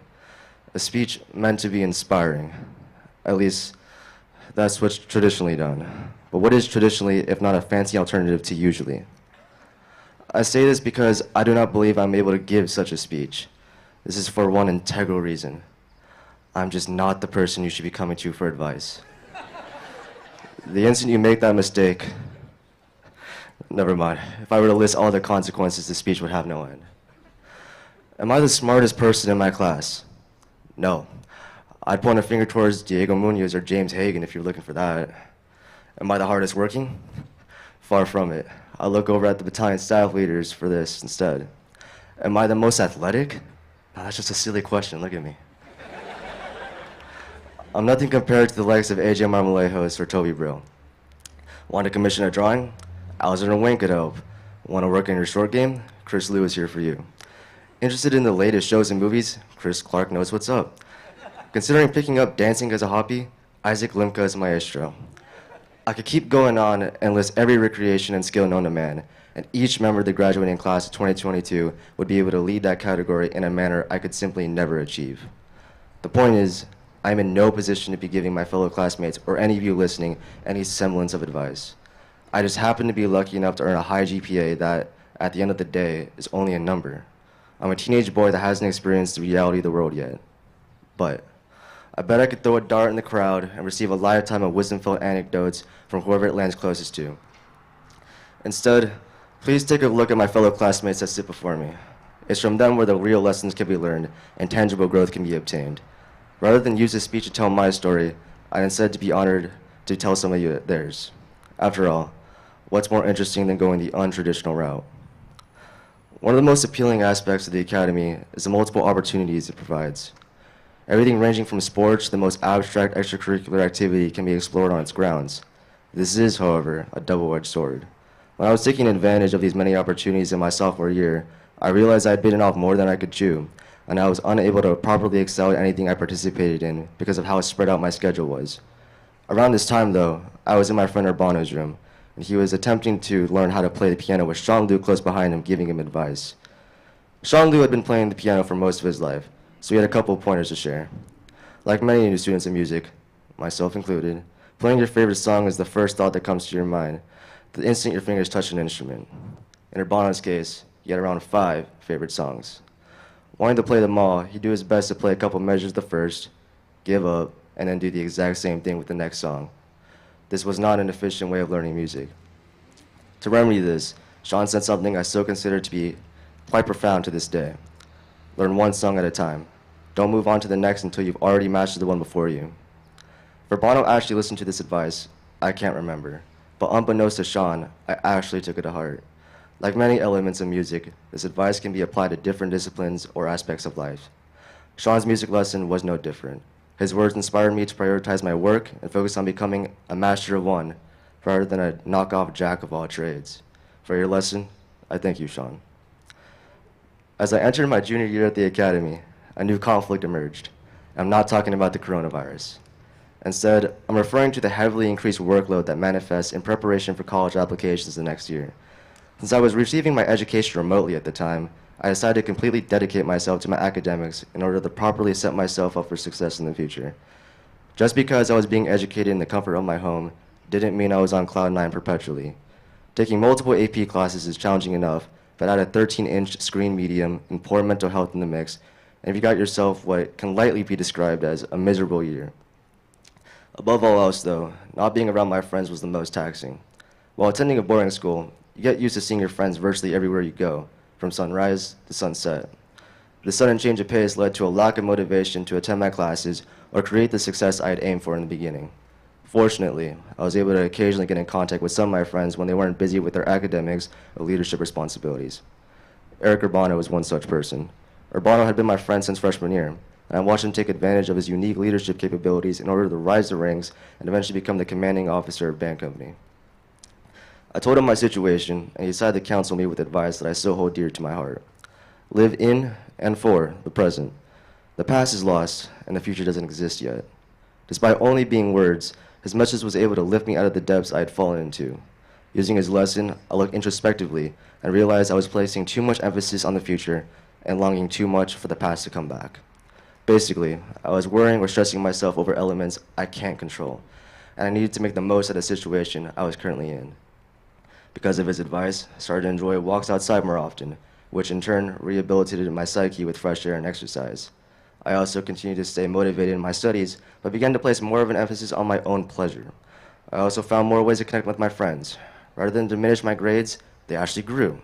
[SPEAKER 12] a speech meant to be inspiring. At least, that's what's traditionally done. But what is traditionally, if not a fancy alternative to usually? I say this because I do not believe I'm able to give such a speech. This is for one integral reason. I'm just not the person you should be coming to for advice. The instant you make that mistake, never mind. If I were to list all the consequences, the speech would have no end. Am I the smartest person in my class? No. I'd point a finger towards Diego Munoz or James Hagan if you're looking for that. Am I the hardest working? Far from it. I look over at the battalion staff leaders for this instead. Am I the most athletic? No, that's just a silly question, look at me. I'm nothing compared to the likes of AJ Marmolejos or Toby Brill. Want to commission a drawing? Alexander Wayne could help. Want to work on your short game? Chris Liu is here for you. Interested in the latest shows and movies? Chris Clark knows what's up. Considering picking up dancing as a hobby? Isaac Limka is maestro. I could keep going on and list every recreation and skill known to man, and each member of the graduating class of 2022 would be able to lead that category in a manner I could simply never achieve. The point is, I'm in no position to be giving my fellow classmates or any of you listening any semblance of advice. I just happen to be lucky enough to earn a high GPA that, at the end of the day, is only a number. I'm a teenage boy that hasn't experienced the reality of the world yet. But I bet I could throw a dart in the crowd and receive a lifetime of wisdom-filled anecdotes from whoever it lands closest to. Instead, please take a look at my fellow classmates that sit before me. It's from them where the real lessons can be learned and tangible growth can be obtained. Rather than use this speech to tell my story, I'd instead to be honored to tell some of you theirs. After all, what's more interesting than going the untraditional route? One of the most appealing aspects of the Academy is the multiple opportunities it provides. Everything ranging from sports to the most abstract extracurricular activity can be explored on its grounds. This is, however, a double-edged sword. When I was taking advantage of these many opportunities in my sophomore year, I realized I had bitten off more than I could chew, and I was unable to properly excel at anything I participated in because of how spread out my schedule was. Around this time, though, I was in my friend Urbano's room, and he was attempting to learn how to play the piano with Jean-Luc close behind him giving him advice. Jean-Luc had been playing the piano for most of his life, so he had a couple of pointers to share. Like many new students in music, myself included, playing your favorite song is the first thought that comes to your mind, the instant your fingers touch an instrument. In Urbano's case, he had around 5 favorite songs. Wanting to play them all, he'd do his best to play a couple measures the first, give up, and then do the exact same thing with the next song. This was not an efficient way of learning music. To remedy this, Sean said something I still consider to be quite profound to this day. Learn one song at a time. Don't move on to the next until you've already mastered the one before you. If Urbano actually listened to this advice, I can't remember. But unbeknownst to Sean, I actually took it to heart. Like many elements of music, this advice can be applied to different disciplines or aspects of life. Sean's music lesson was no different. His words inspired me to prioritize my work and focus on becoming a master of one rather than a knockoff jack of all trades. For your lesson, I thank you, Sean. As I entered my junior year at the Academy, a new conflict emerged. I'm not talking about the coronavirus. Instead, I'm referring to the heavily increased workload that manifests in preparation for college applications the next year. Since I was receiving my education remotely at the time, I decided to completely dedicate myself to my academics in order to properly set myself up for success in the future. Just because I was being educated in the comfort of my home didn't mean I was on cloud 9 perpetually. Taking multiple AP classes is challenging enough, but add a 13-inch screen medium and poor mental health in the mix, and you got yourself what can lightly be described as a miserable year. Above all else, though, not being around my friends was the most taxing. While attending a boarding school, you get used to seeing your friends virtually everywhere you go, from sunrise to sunset. The sudden change of pace led to a lack of motivation to attend my classes or create the success I had aimed for in the beginning. Fortunately, I was able to occasionally get in contact with some of my friends when they weren't busy with their academics or leadership responsibilities. Eric Urbano was one such person. Urbano had been my friend since freshman year, and I watched him take advantage of his unique leadership capabilities in order to rise the ranks and eventually become the commanding officer of Bane Company. I told him my situation, and he decided to counsel me with advice that I still hold dear to my heart. Live in and for the present. The past is lost, and the future doesn't exist yet. Despite only being words, his message was able to lift me out of the depths I had fallen into. Using his lesson, I looked introspectively and realized I was placing too much emphasis on the future and longing too much for the past to come back. Basically, I was worrying or stressing myself over elements I can't control, and I needed to make the most of the situation I was currently in. Because of his advice, I started to enjoy walks outside more often, which in turn rehabilitated my psyche with fresh air and exercise. I also continued to stay motivated in my studies, but began to place more of an emphasis on my own pleasure. I also found more ways to connect with my friends. Rather than diminish my grades, they actually grew.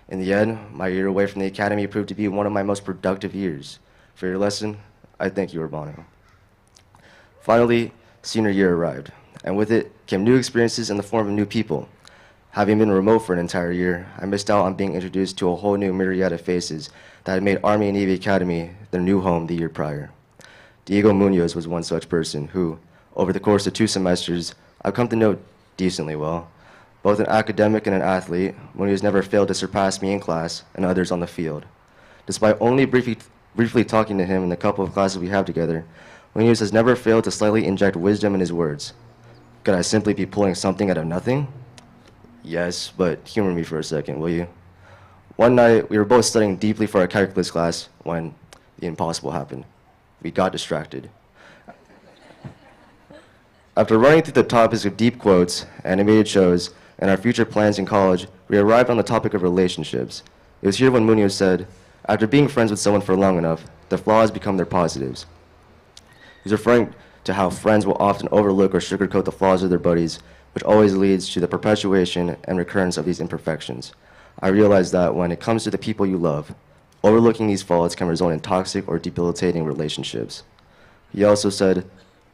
[SPEAKER 12] In the end, my year away from the Academy proved to be one of my most productive years. For your lesson, I thank you, Urbano. Finally, senior year arrived, and with it came new experiences in the form of new people. Having been remote for an entire year, I missed out on being introduced to a whole new myriad of faces that had made Army and Navy Academy their new home the year prior. Diego Munoz was one such person who, over the course of 2 semesters, I've come to know decently well. Both an academic and an athlete, Munoz never failed to surpass me in class and others on the field. Despite only briefly talking to him in the couple of classes we have together, Munoz has never failed to slightly inject wisdom in his words. Could I simply be pulling something out of nothing? Yes, but humor me for a second, will you? One night, we were both studying deeply for our calculus class when the impossible happened. We got distracted. After running through the topics of deep quotes, animated shows, and our future plans in college, we arrived on the topic of relationships. It was here when Munoz said, after being friends with someone for long enough, the flaws become their positives. He's referring to how friends will often overlook or sugarcoat the flaws of their buddies, which always leads to the perpetuation and recurrence of these imperfections. I realize that when it comes to the people you love, overlooking these faults can result in toxic or debilitating relationships. He also said,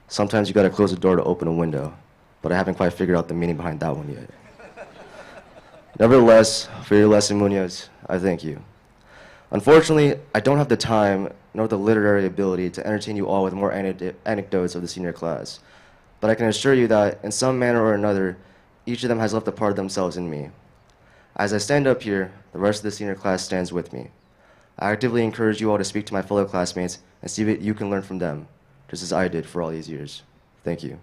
[SPEAKER 12] sometimes you gotta close the door to open a window, but I haven't quite figured out the meaning behind that one yet. Nevertheless, for your lesson, Munoz, I thank you. Unfortunately, I don't have the time nor the literary ability to entertain you all with more anecdotes of the senior class. But I can assure you that, in some manner or another, each of them has left a part of themselves in me. As I stand up here, the rest of the senior class stands with me. I actively encourage you all to speak to my fellow classmates and see what you can learn from them, just as I did for all these years. Thank you.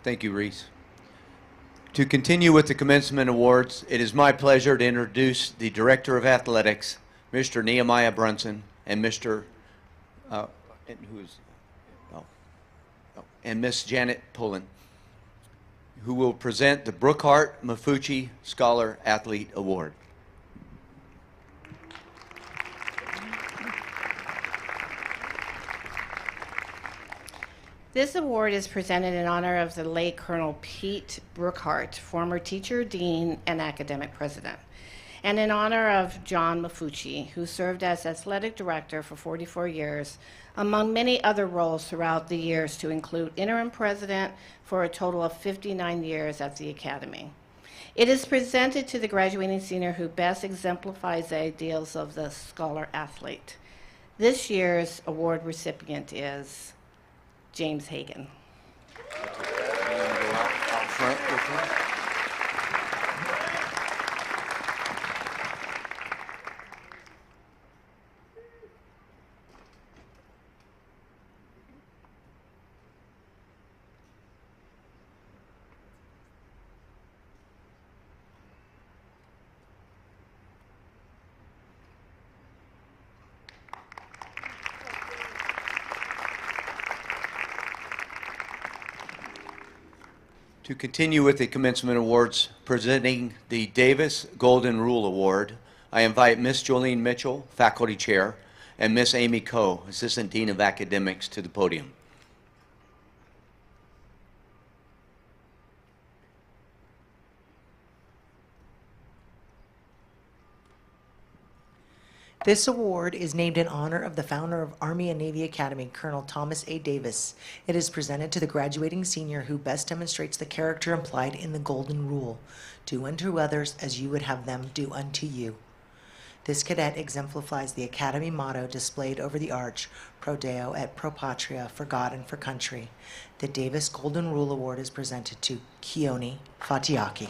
[SPEAKER 1] Thank you, Reese. To continue with the commencement awards, it is my pleasure to introduce the Director of Athletics, Mr. Nehemiah Brunson, and and Miss Janet Pullen, who will present the Brookhart Mafuchi Scholar Athlete Award.
[SPEAKER 13] This award is presented in honor of the late Colonel Pete Brookhart, former teacher, dean, and academic president, and in honor of John Mafuchi, who served as athletic director for 44 years, among many other roles throughout the years, to include interim president for a total of 59 years at the Academy. It is presented to the graduating senior who best exemplifies the ideals of the scholar athlete. This year's award recipient is James Hagan.
[SPEAKER 1] To continue with the commencement awards, presenting the Davis Golden Rule Award, I invite Miss Jolene Mitchell, Faculty Chair, and Miss Amy Coe, Assistant Dean of Academics, to the podium.
[SPEAKER 14] This award is named in honor of the founder of Army and Navy Academy, Colonel Thomas A. Davis. It is presented to the graduating senior who best demonstrates the character implied in the Golden Rule: do unto others as you would have them do unto you. This cadet exemplifies the Academy motto displayed over the arch, Pro Deo et Pro Patria, for God and for country. The Davis Golden Rule Award is presented to Keone Fatiaki.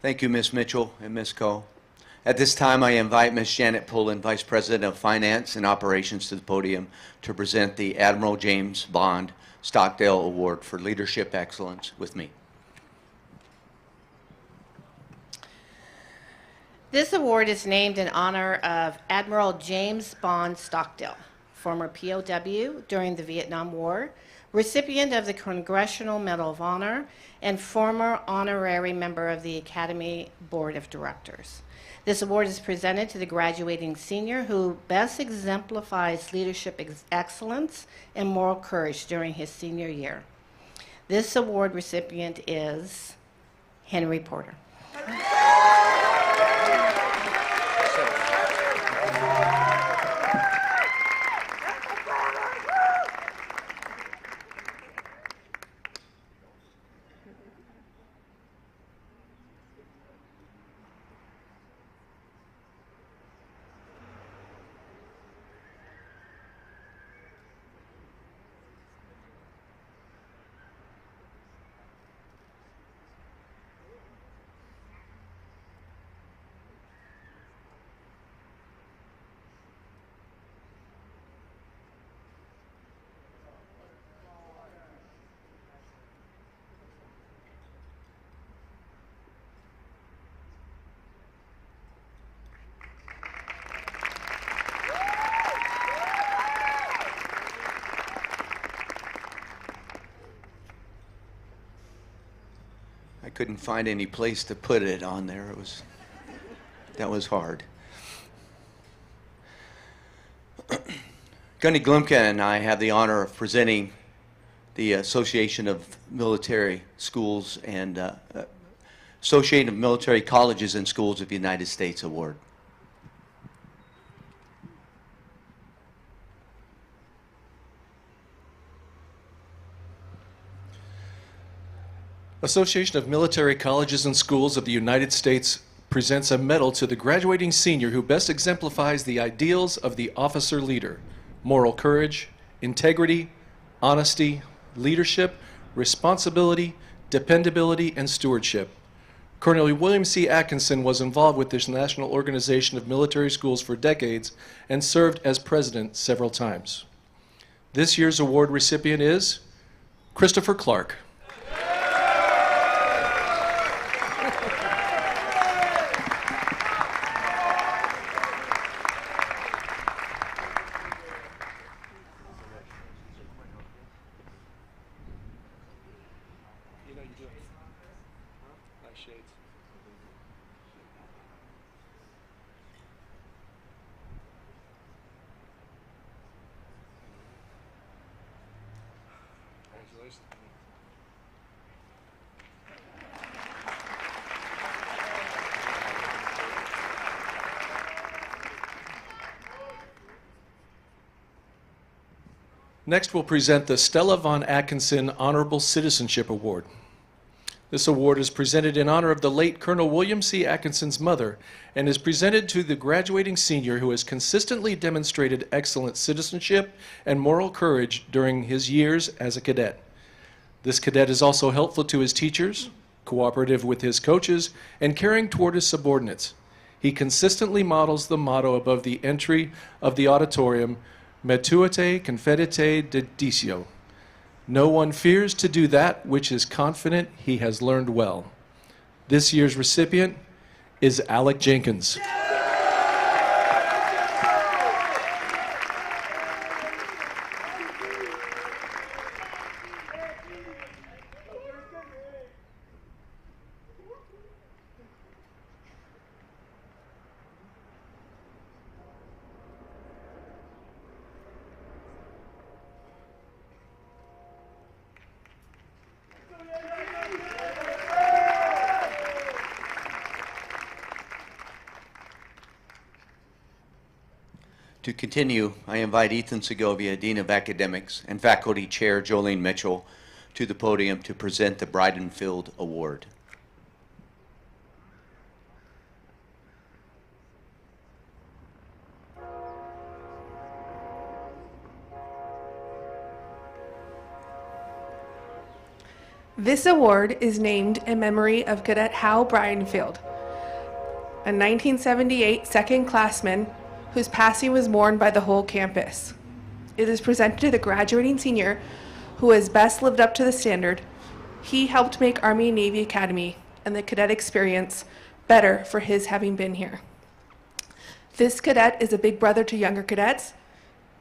[SPEAKER 1] Thank you, Ms. Mitchell and Ms. Coe. At this time, I invite Ms. Janet Pullen, Vice President of Finance and Operations, to the podium to present the Admiral James Bond Stockdale Award for Leadership Excellence with me.
[SPEAKER 13] This award is named in honor of Admiral James Bond Stockdale, former POW during the Vietnam War, recipient of the Congressional Medal of Honor, and former honorary member of the Academy Board of Directors. This award is presented to the graduating senior who best exemplifies leadership excellence and moral courage during his senior year. This award recipient is Henry Porter.
[SPEAKER 1] I couldn't find any place to put it on there. That was hard. Gunny Glimka and I have the honor of presenting the Association of Military Schools and Association of Military Colleges and Schools of the United States Award.
[SPEAKER 15] Association of Military Colleges and Schools of the United States presents a medal to the graduating senior who best exemplifies the ideals of the officer leader: moral courage, integrity, honesty, leadership, responsibility, dependability, and stewardship. Colonel William C. Atkinson was involved with this National Organization of Military Schools for decades and served as president several times. This year's award recipient is Christopher Clark. Next, we'll present the Stella von Atkinson Honorable Citizenship Award. This award is presented in honor of the late Colonel William C. Atkinson's mother and is presented to the graduating senior who has consistently demonstrated excellent citizenship and moral courage during his years as a cadet. This cadet is also helpful to his teachers, cooperative with his coaches, and caring toward his subordinates. He consistently models the motto above the entry of the auditorium, Metuite confedite dedicio. No one fears to do that which is confident he has learned well. This year's recipient is Alec Jenkins.
[SPEAKER 1] To continue, I invite Ethan Segovia, Dean of Academics, and Faculty Chair Jolene Mitchell to the podium to present the Breidenfield Award.
[SPEAKER 5] This award is named in memory of Cadet Hal Breidenfield. a 1978 second classman whose passing was mourned by the whole campus. It is presented to the graduating senior who has best lived up to the standard. He helped make Army and Navy Academy and the cadet experience better for his having been here. This cadet is a big brother to younger cadets.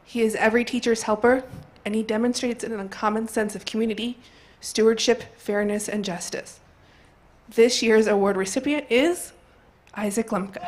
[SPEAKER 5] He is every teacher's helper, and he demonstrates an uncommon sense of community, stewardship, fairness, and justice. This year's award recipient is Isaac Lemke.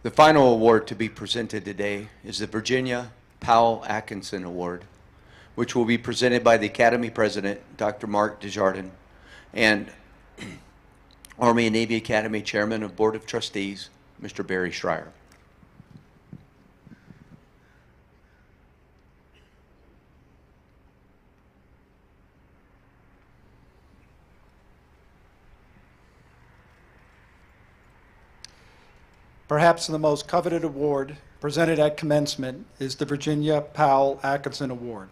[SPEAKER 1] The final award to be presented today is the Virginia Powell Atkinson Award, which will be presented by the Academy President, Dr. Mark Desjardins, and Army and Navy Academy Chairman of Board of Trustees, Mr. Barry Schreier.
[SPEAKER 7] Perhaps the most coveted award presented at commencement is the Virginia Powell Atkinson Award.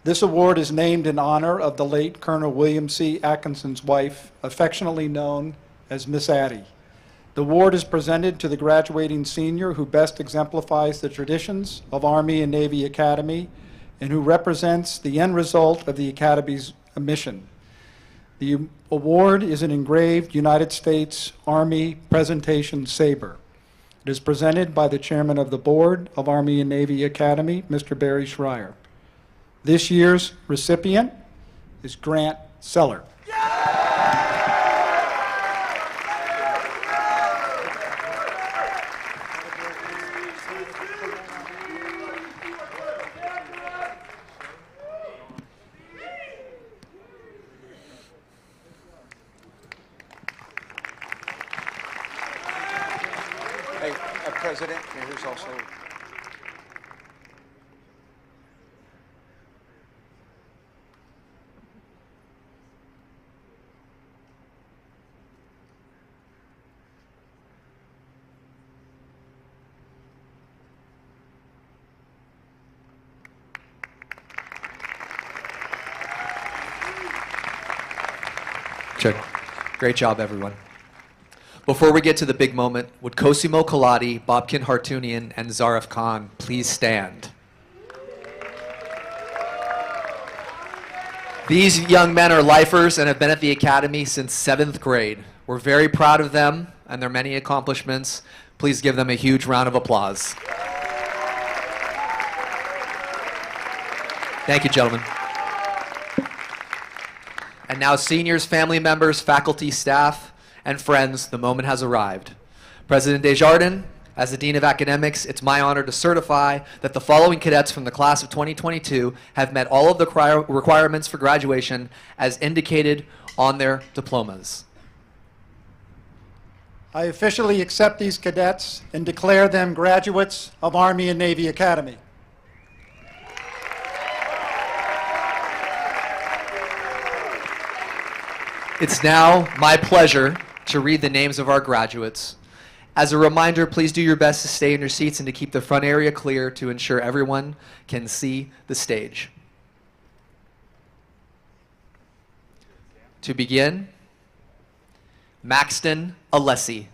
[SPEAKER 7] This award is named in honor of the late Colonel William C. Atkinson's wife, affectionately known as Miss Addie. The award is presented to the graduating senior who best exemplifies the traditions of Army and Navy Academy and who represents the end result of the Academy's mission. The award is an engraved United States Army presentation saber. It is presented by the Chairman of the Board of Army and Navy Academy, Mr. Barry Schreier. This year's recipient is Grant Seller.
[SPEAKER 1] Hey, President, here's also.
[SPEAKER 4] Check. Great job, everyone. Before we get to the big moment, would Cosimo Colati, Bobkin Hartunian, and Zarif Khan please stand? These young men are lifers and have been at the Academy since 7th grade. We're very proud of them and their many accomplishments. Please give them a huge round of applause. Thank you, gentlemen. And now, seniors, family members, faculty, staff, and friends, the moment has arrived. President Desjardins, as the Dean of Academics, it's my honor to certify that the following cadets from the class of 2022 have met all of the requirements for graduation as indicated on their diplomas.
[SPEAKER 7] I officially accept these cadets and declare them graduates of Army and Navy Academy.
[SPEAKER 4] It's now my pleasure to read the names of our graduates. As a reminder, please do your best to stay in your seats and to keep the front area clear to ensure everyone can see the stage. To begin, Maxton Alessi.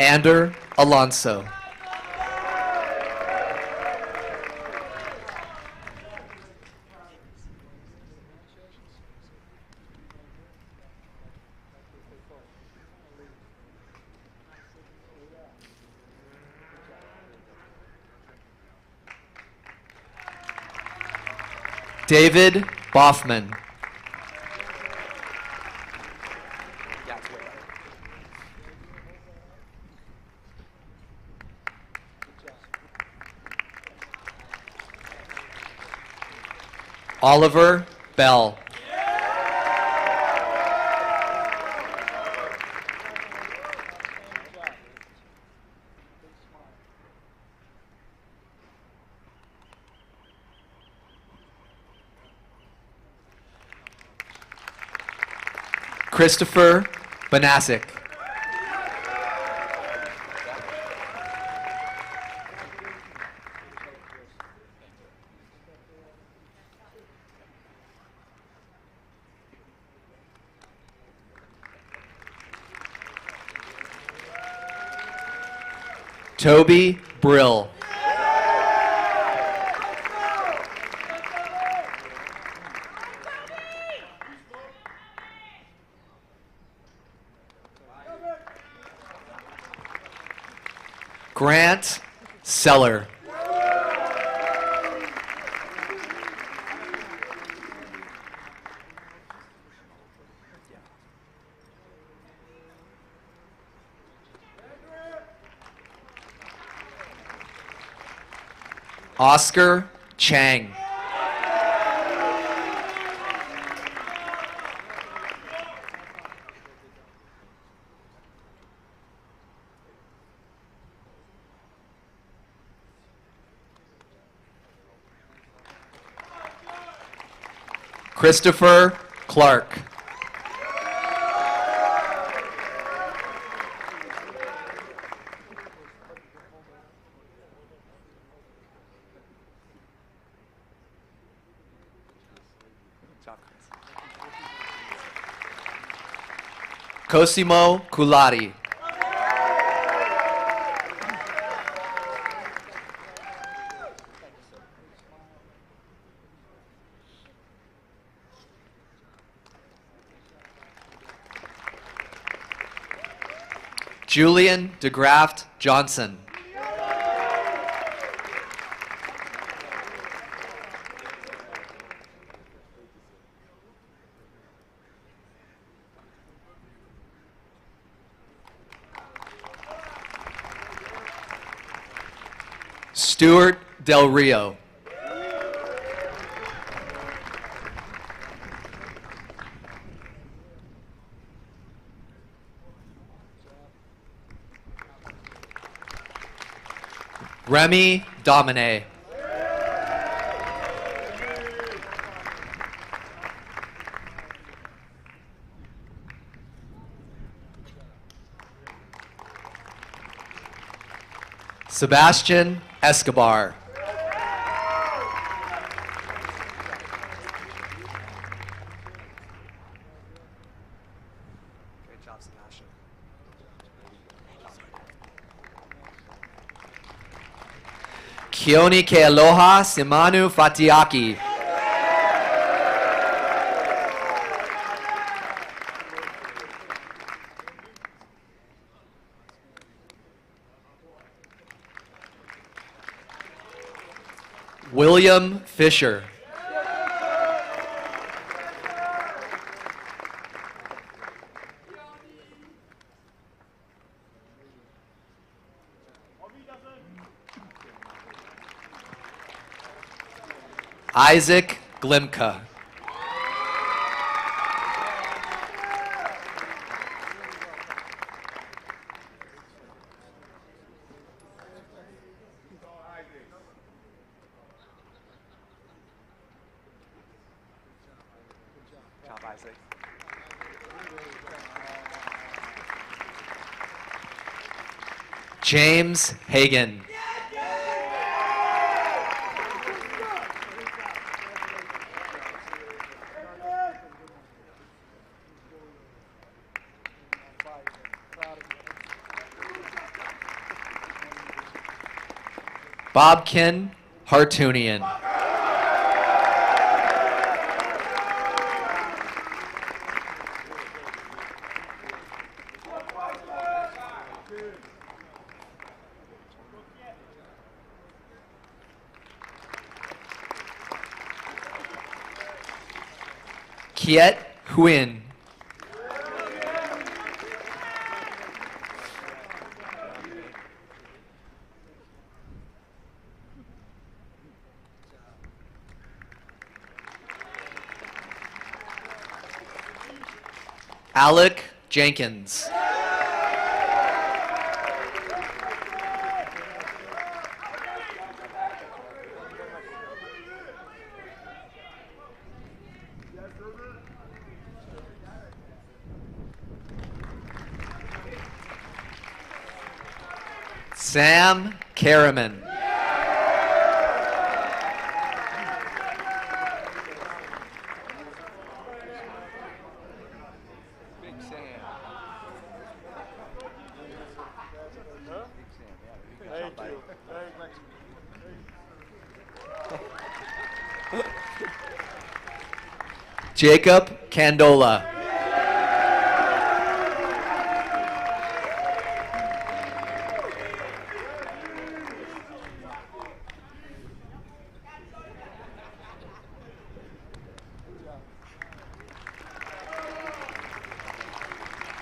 [SPEAKER 4] Ander Alonso. David Boffman. Oliver Bell. Christopher Banasic. Toby Brill. Grant Seller. Oscar Chang. Christopher Clark. Cosimo Culati. Julian DeGraft Johnson. Stuart Del Rio. Remy Domine. Sebastian Escobar. Great job, Sebastian. Kioni Kealoha Simanu Fatiaki. William Fisher. Isaac Glimka. James Hagan. Bobkin Hartunian. Kiet Huyn. Alec Jenkins. Sam Karaman. Jacob Candola.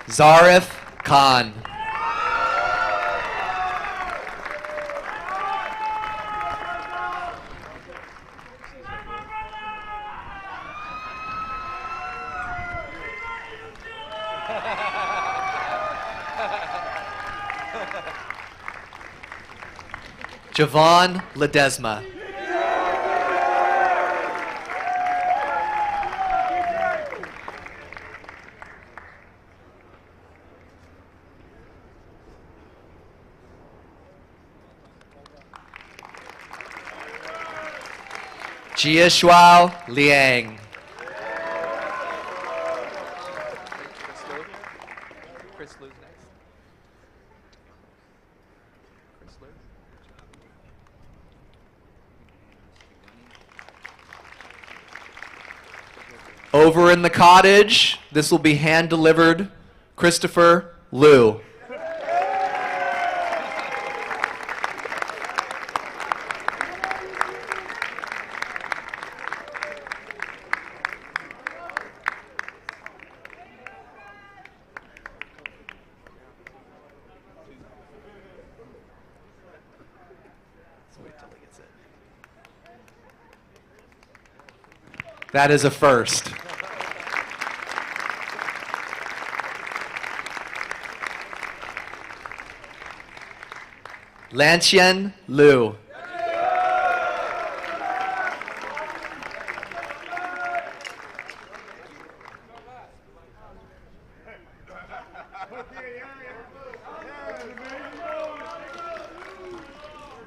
[SPEAKER 4] Zarif Khan. Javon Ledesma. Jiashuao Liang. Over in the cottage, this will be hand-delivered, Christopher Liu. That is a first. Lanqian Liu.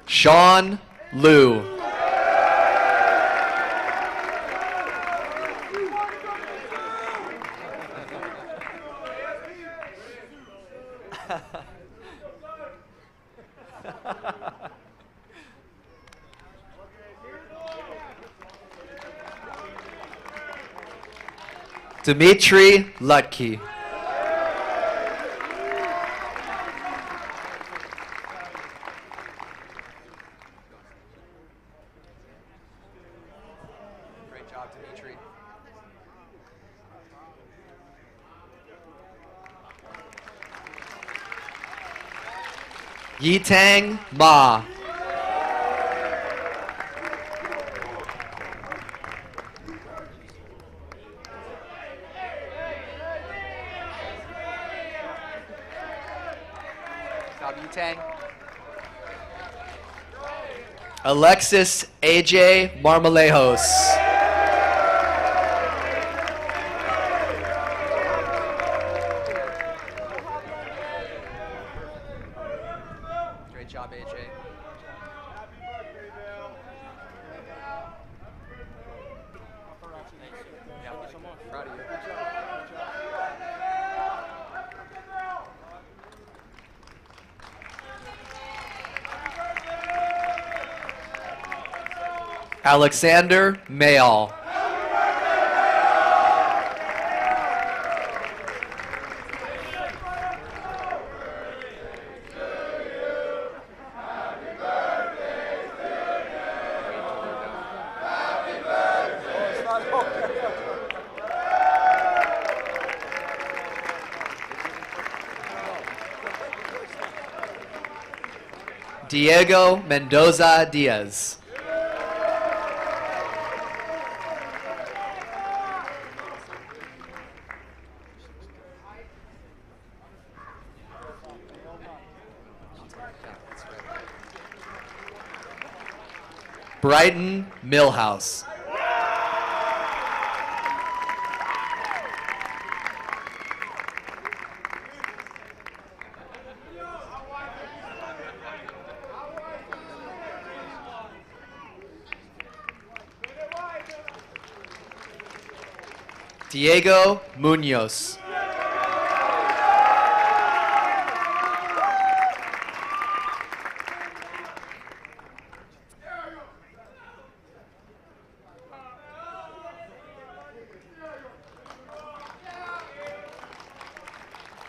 [SPEAKER 4] Sean Liu. Dmitry Lutke. Great job, Dmitry. Yitang Ma. Alexis AJ Marmalejos. Great job, AJ. Proud of you. Alexander Mayall. Diego Mendoza Diaz. Brighton Millhouse. Diego Munoz.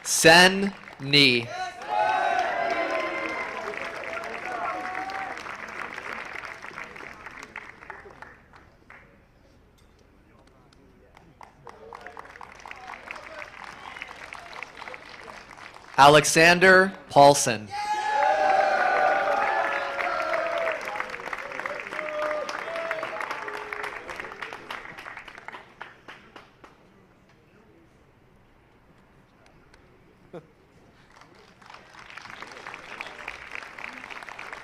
[SPEAKER 4] Sen Ni. Alexander Paulson.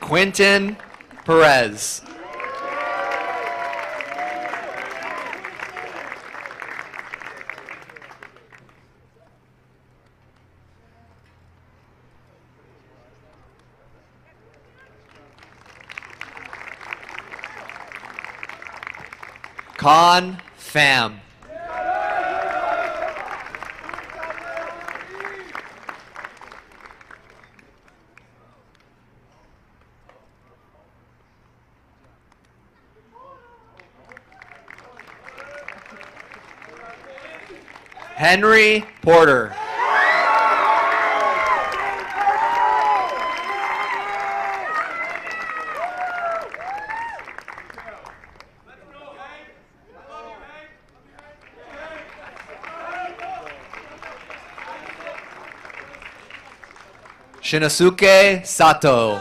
[SPEAKER 4] Quentin Perez. Con Pham. Henry Porter. Shinosuke Sato.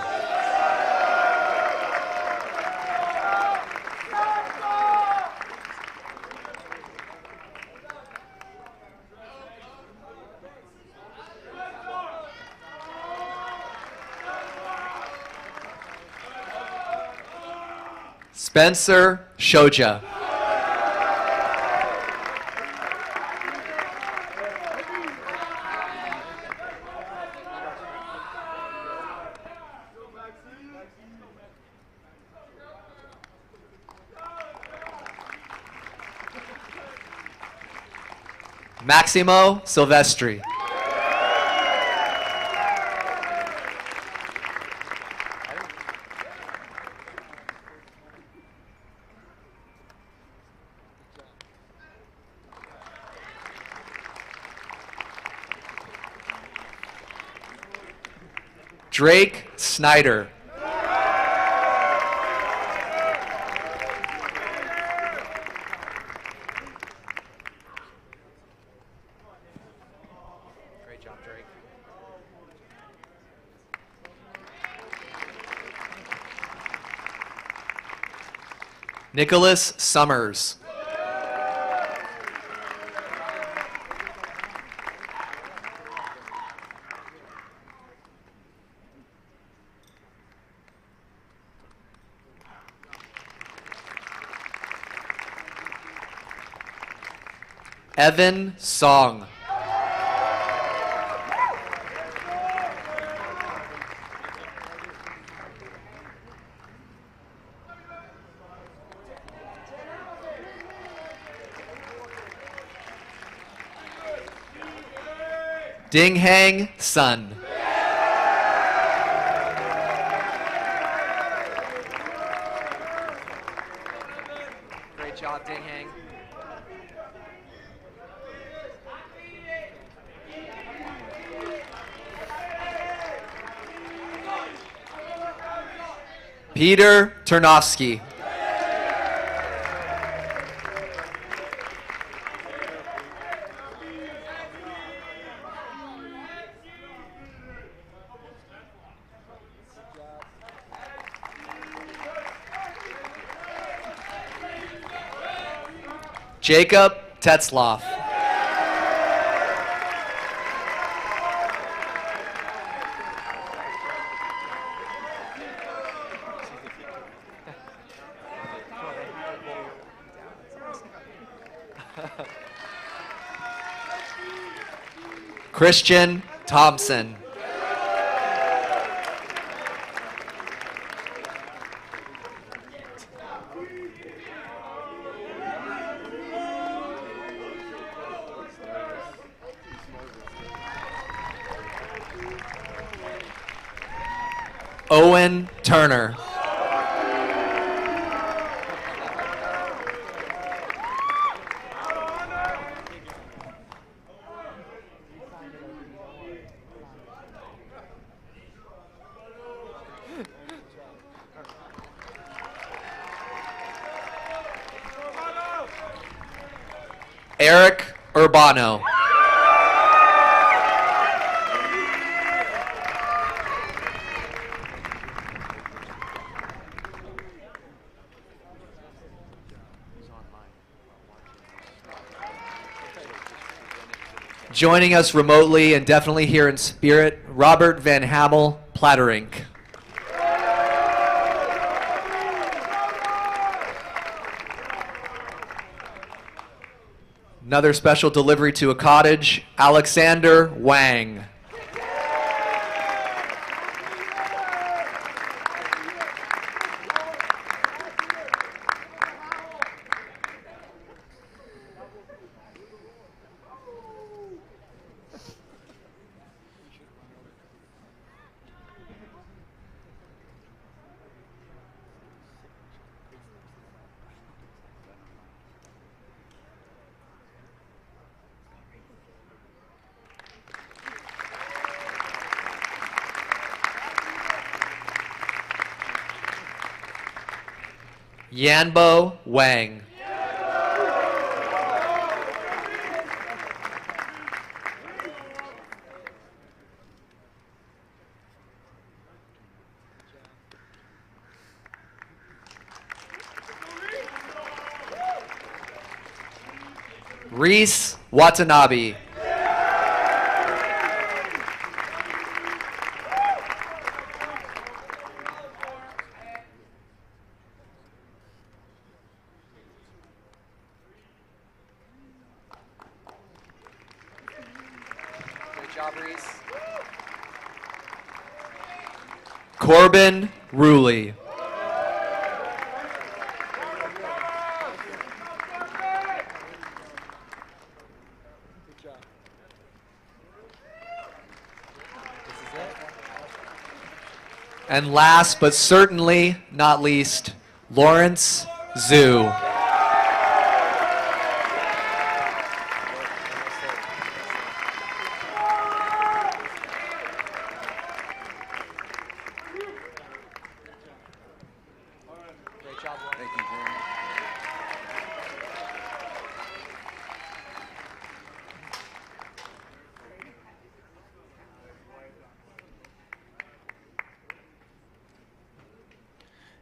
[SPEAKER 4] Spencer Shoja. Maximo Silvestri. Drake Snyder. Great job, Drake. Nicholas Summers. Evan Song. Ding Hang Sun. Great job, Ding Hang. Peter Ternovsky. Jacob Tetzloff. Christian Thompson. Owen Turner. Eric Urbano. Joining us remotely and definitely here in spirit, Robert Van Hamel Platterink. Another special delivery to a cottage, Alexander Wang. Yanbo Wang. Reese Watanabe. Corbin Ruley. And last but certainly not least, Lawrence Zhu.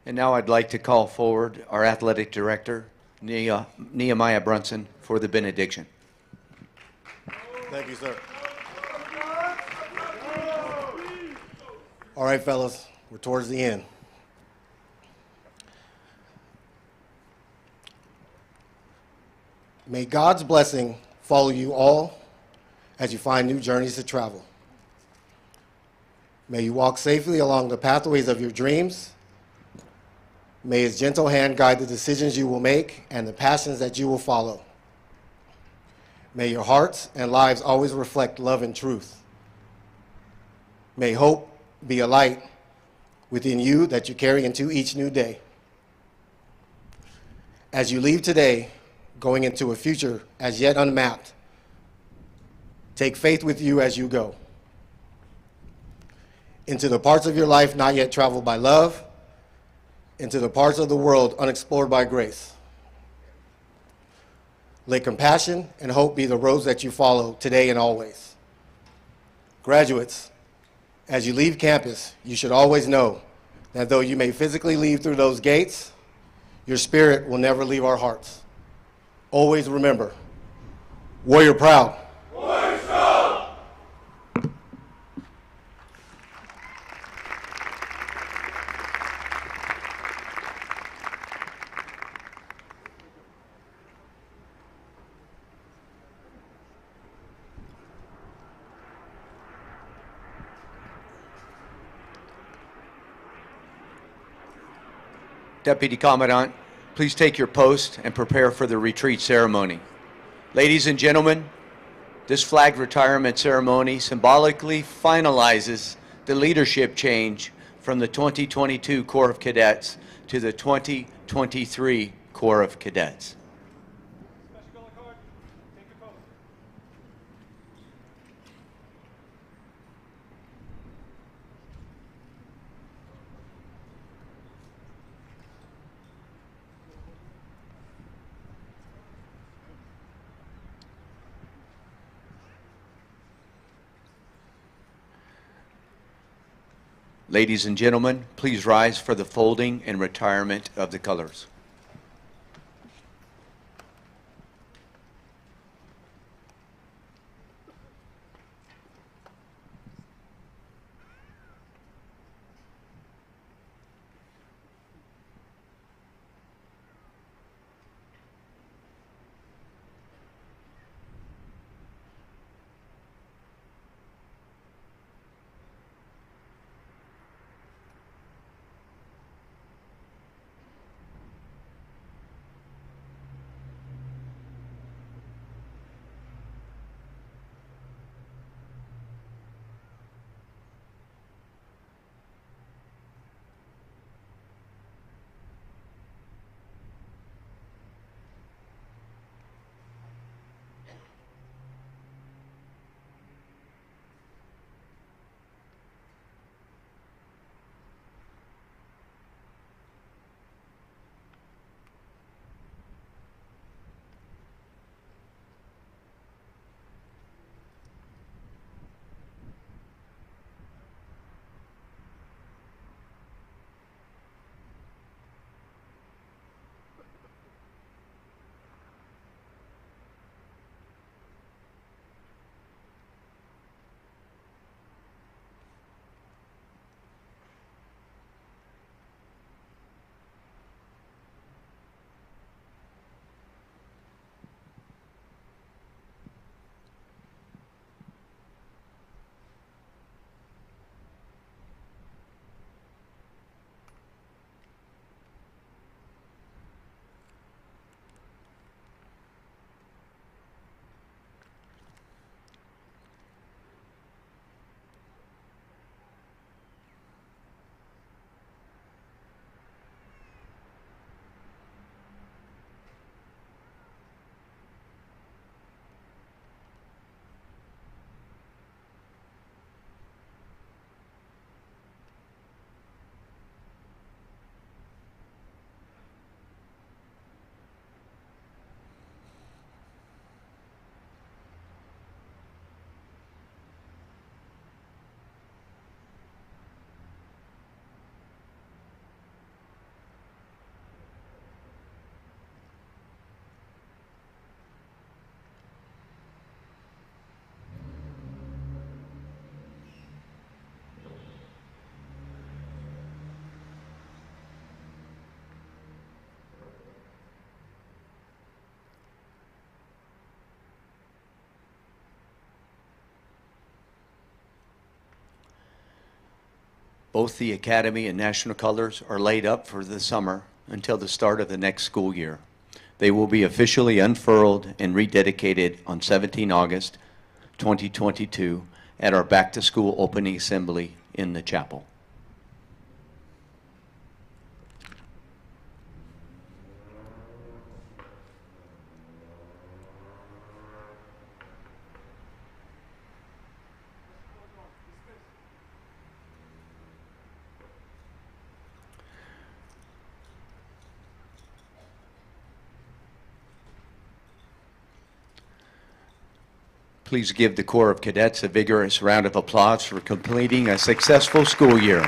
[SPEAKER 1] And now I'd like to call forward our athletic director, Nehemiah Brunson, for the benediction.
[SPEAKER 16] Thank you, sir. All right, fellas, we're towards the end. May God's blessing follow you all as you find new journeys to travel. May you walk safely along the pathways of your dreams. May his gentle hand guide the decisions you will make and the passions that you will follow. May your hearts and lives always reflect love and truth. May hope be a light within you that you carry into each new day. As you leave today, going into a future as yet unmapped, take faith with you as you go. Into the parts of your life not yet traveled by love, into the parts of the world unexplored by grace. Let compassion and hope be the roads that you follow today and always. Graduates, as you leave campus, you should always know that though you may physically leave through those gates, your spirit will never leave our hearts. always remember, warrior proud.
[SPEAKER 1] Deputy Commandant, please take your post and prepare for the retreat ceremony. Ladies and gentlemen, this flag retirement ceremony symbolically finalizes the leadership change from the 2022 Corps of Cadets to the 2023 Corps of Cadets. Ladies and gentlemen, please rise for the folding and retirement of the colors. Both the Academy and National Colors are laid up for the summer until the start of the next school year. They will be officially unfurled and rededicated on 17 August 2022 at our back-to-school opening assembly in the chapel. Please give the Corps of Cadets a vigorous round of applause for completing a successful school year.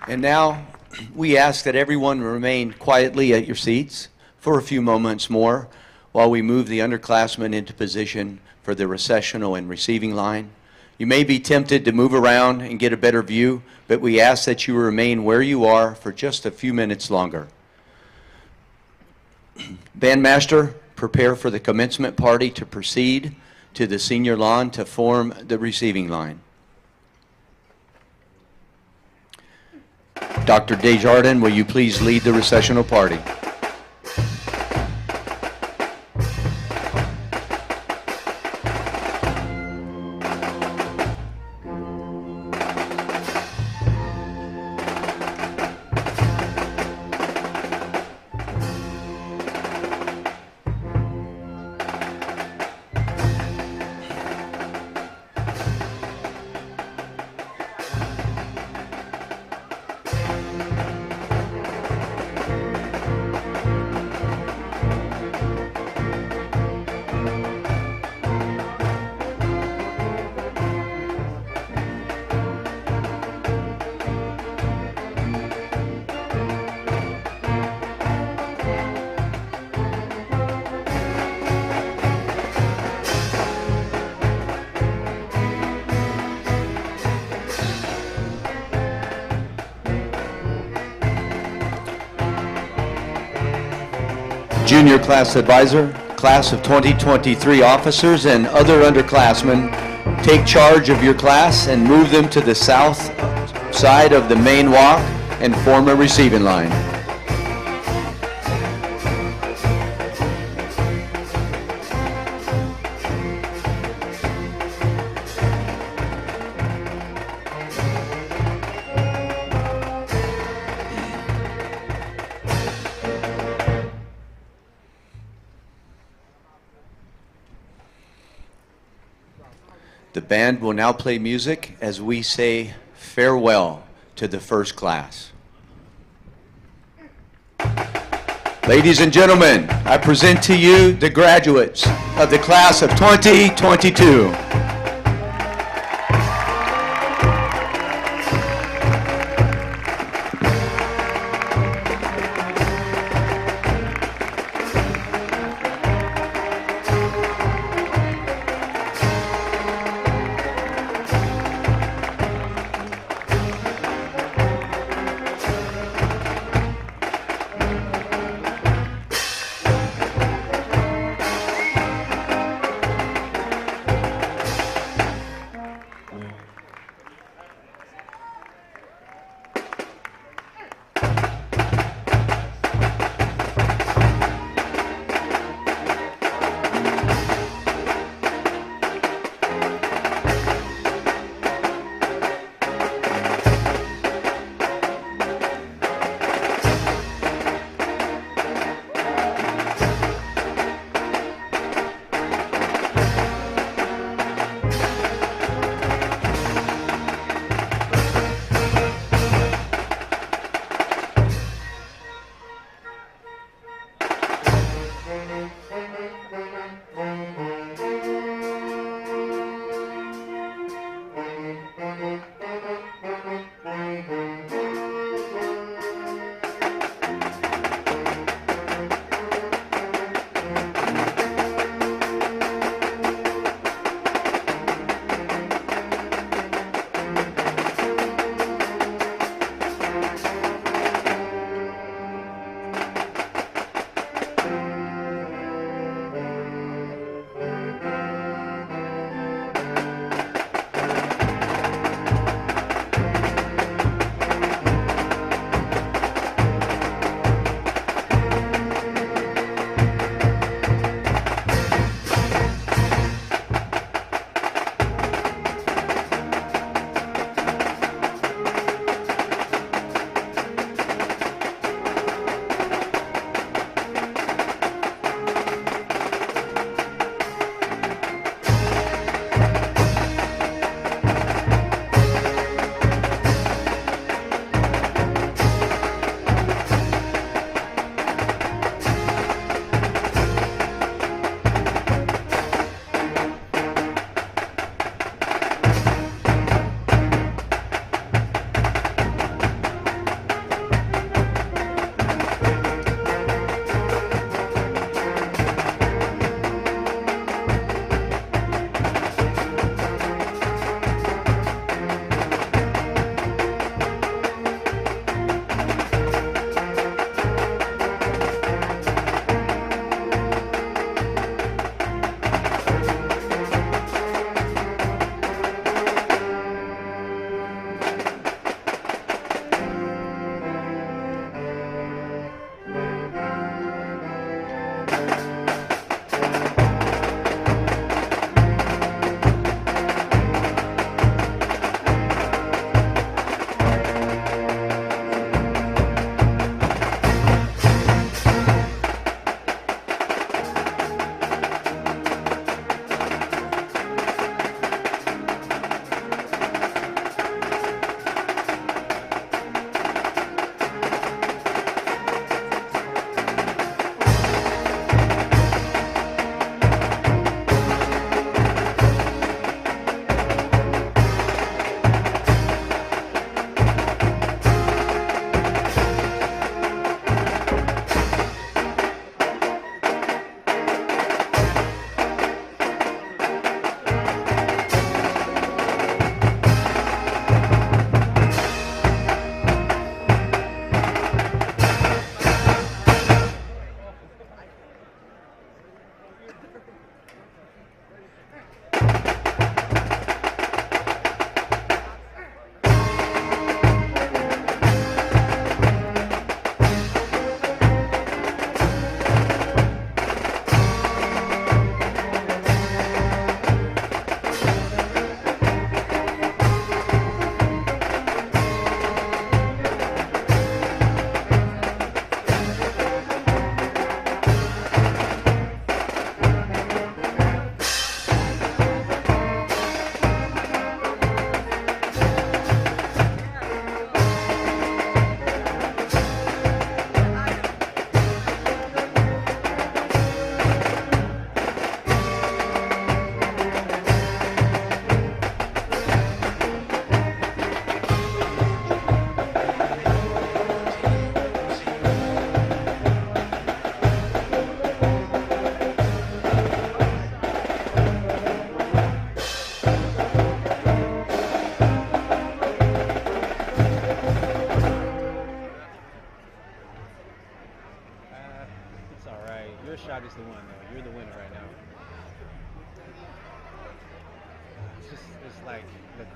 [SPEAKER 1] And now, we ask that everyone remain quietly at your seats for a few moments more while we move the underclassmen into position for the processional and receiving line. You may be tempted to move around and get a better view, but we ask that you remain where you are for just a few minutes longer. Bandmaster, prepare for the commencement party to proceed to the senior lawn to form the receiving line. Dr. Desjardins, will you please lead the recessional party? Junior Class Advisor, Class of 2023 officers and other underclassmen, take charge of your class and move them to the south side of the main walk and form a receiving line. The band will now play music as we say farewell to the first class. Ladies and gentlemen, I present to you the graduates of the class of 2022.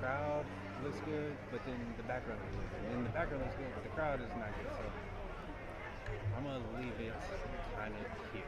[SPEAKER 17] crowd looks good, but then the background looks good. And the background looks good, but the crowd is not good. So I'm gonna leave it kind of here.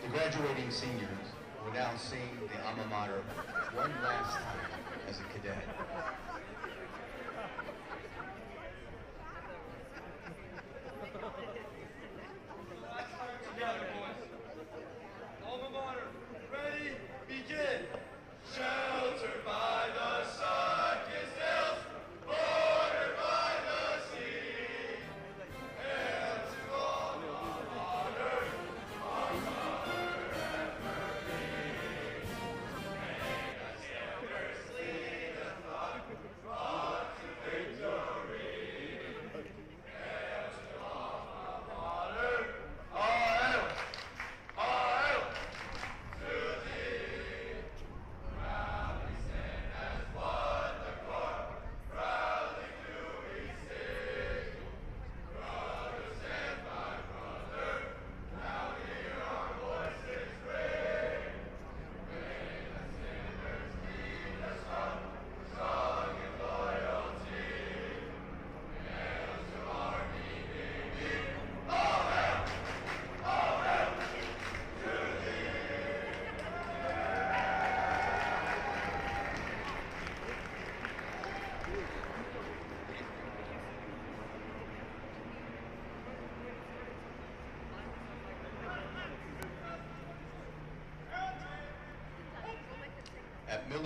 [SPEAKER 1] The graduating seniors will now sing the alma mater one last time as a cadet.
[SPEAKER 18] Together, boys. Alma mater, ready, begin. Sheltered by the sun, kiss hills, bordered by the sea. Hail to alma mater, our mother ever be. Make us ever sleep the thought.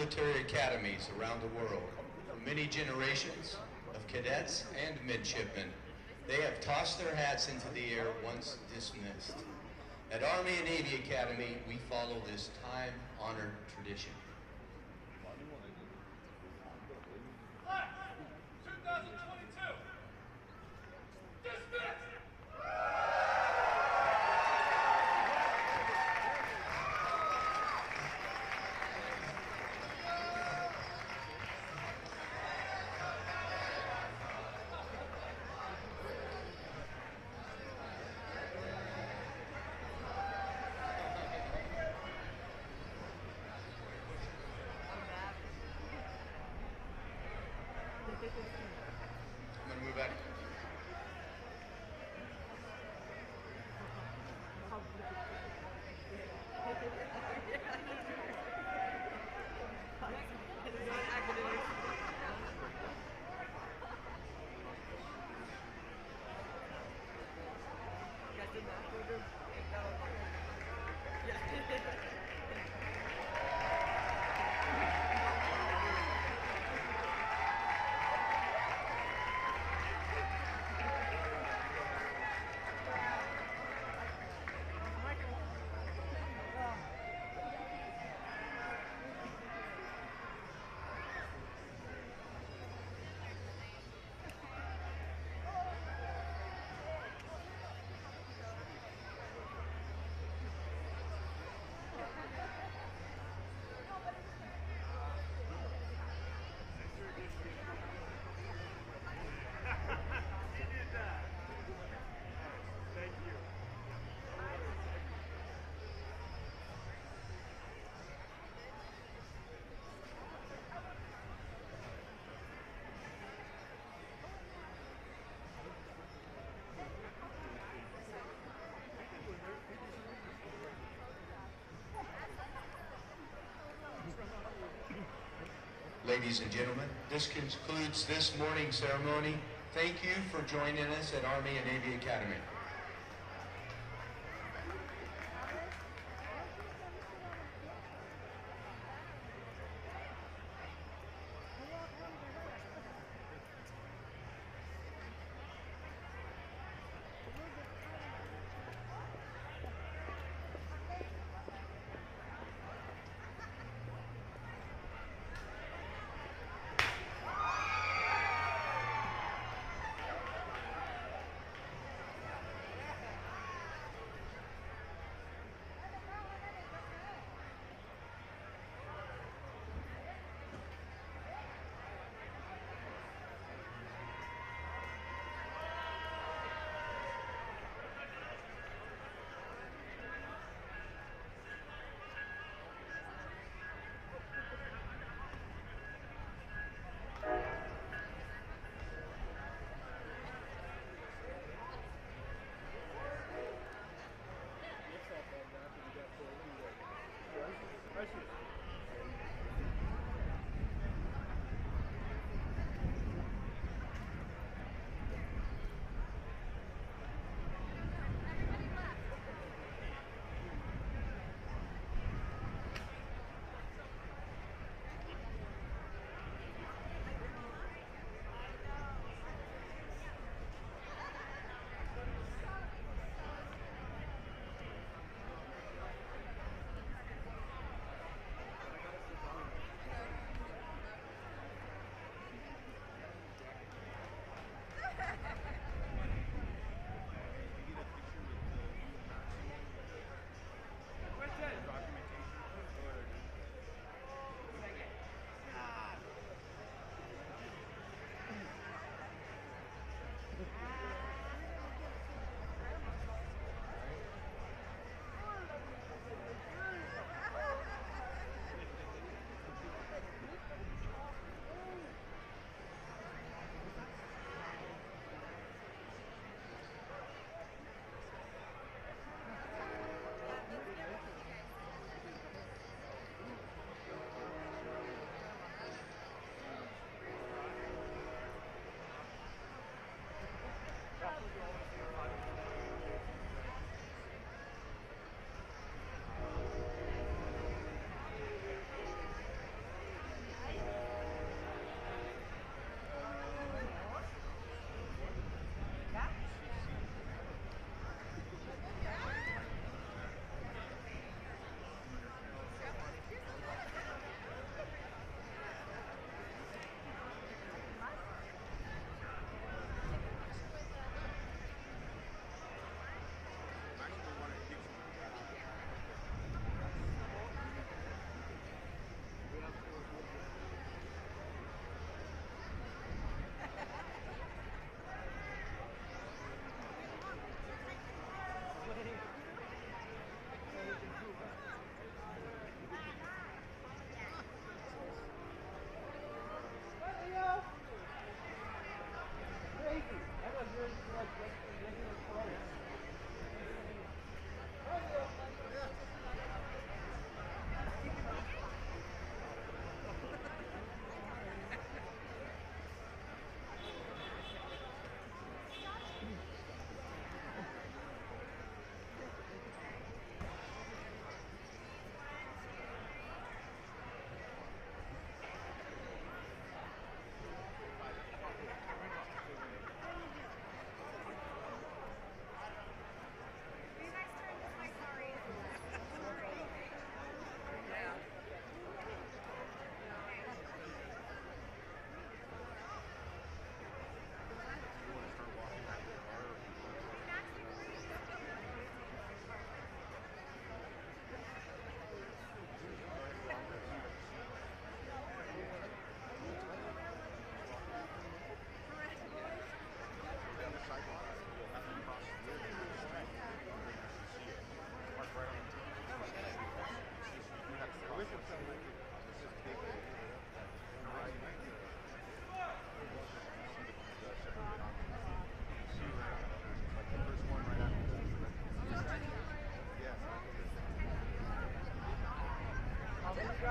[SPEAKER 1] military academies around the world for many generations of cadets and midshipmen. They have tossed their hats into the air once dismissed. At Army and Navy Academy, we follow this time-honored tradition.
[SPEAKER 18] 2022. Dismissed.
[SPEAKER 1] I'm going to move back. Ladies and gentlemen, this concludes this morning's ceremony. Thank you for joining us at Army and Navy Academy.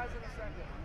[SPEAKER 17] guys in a second.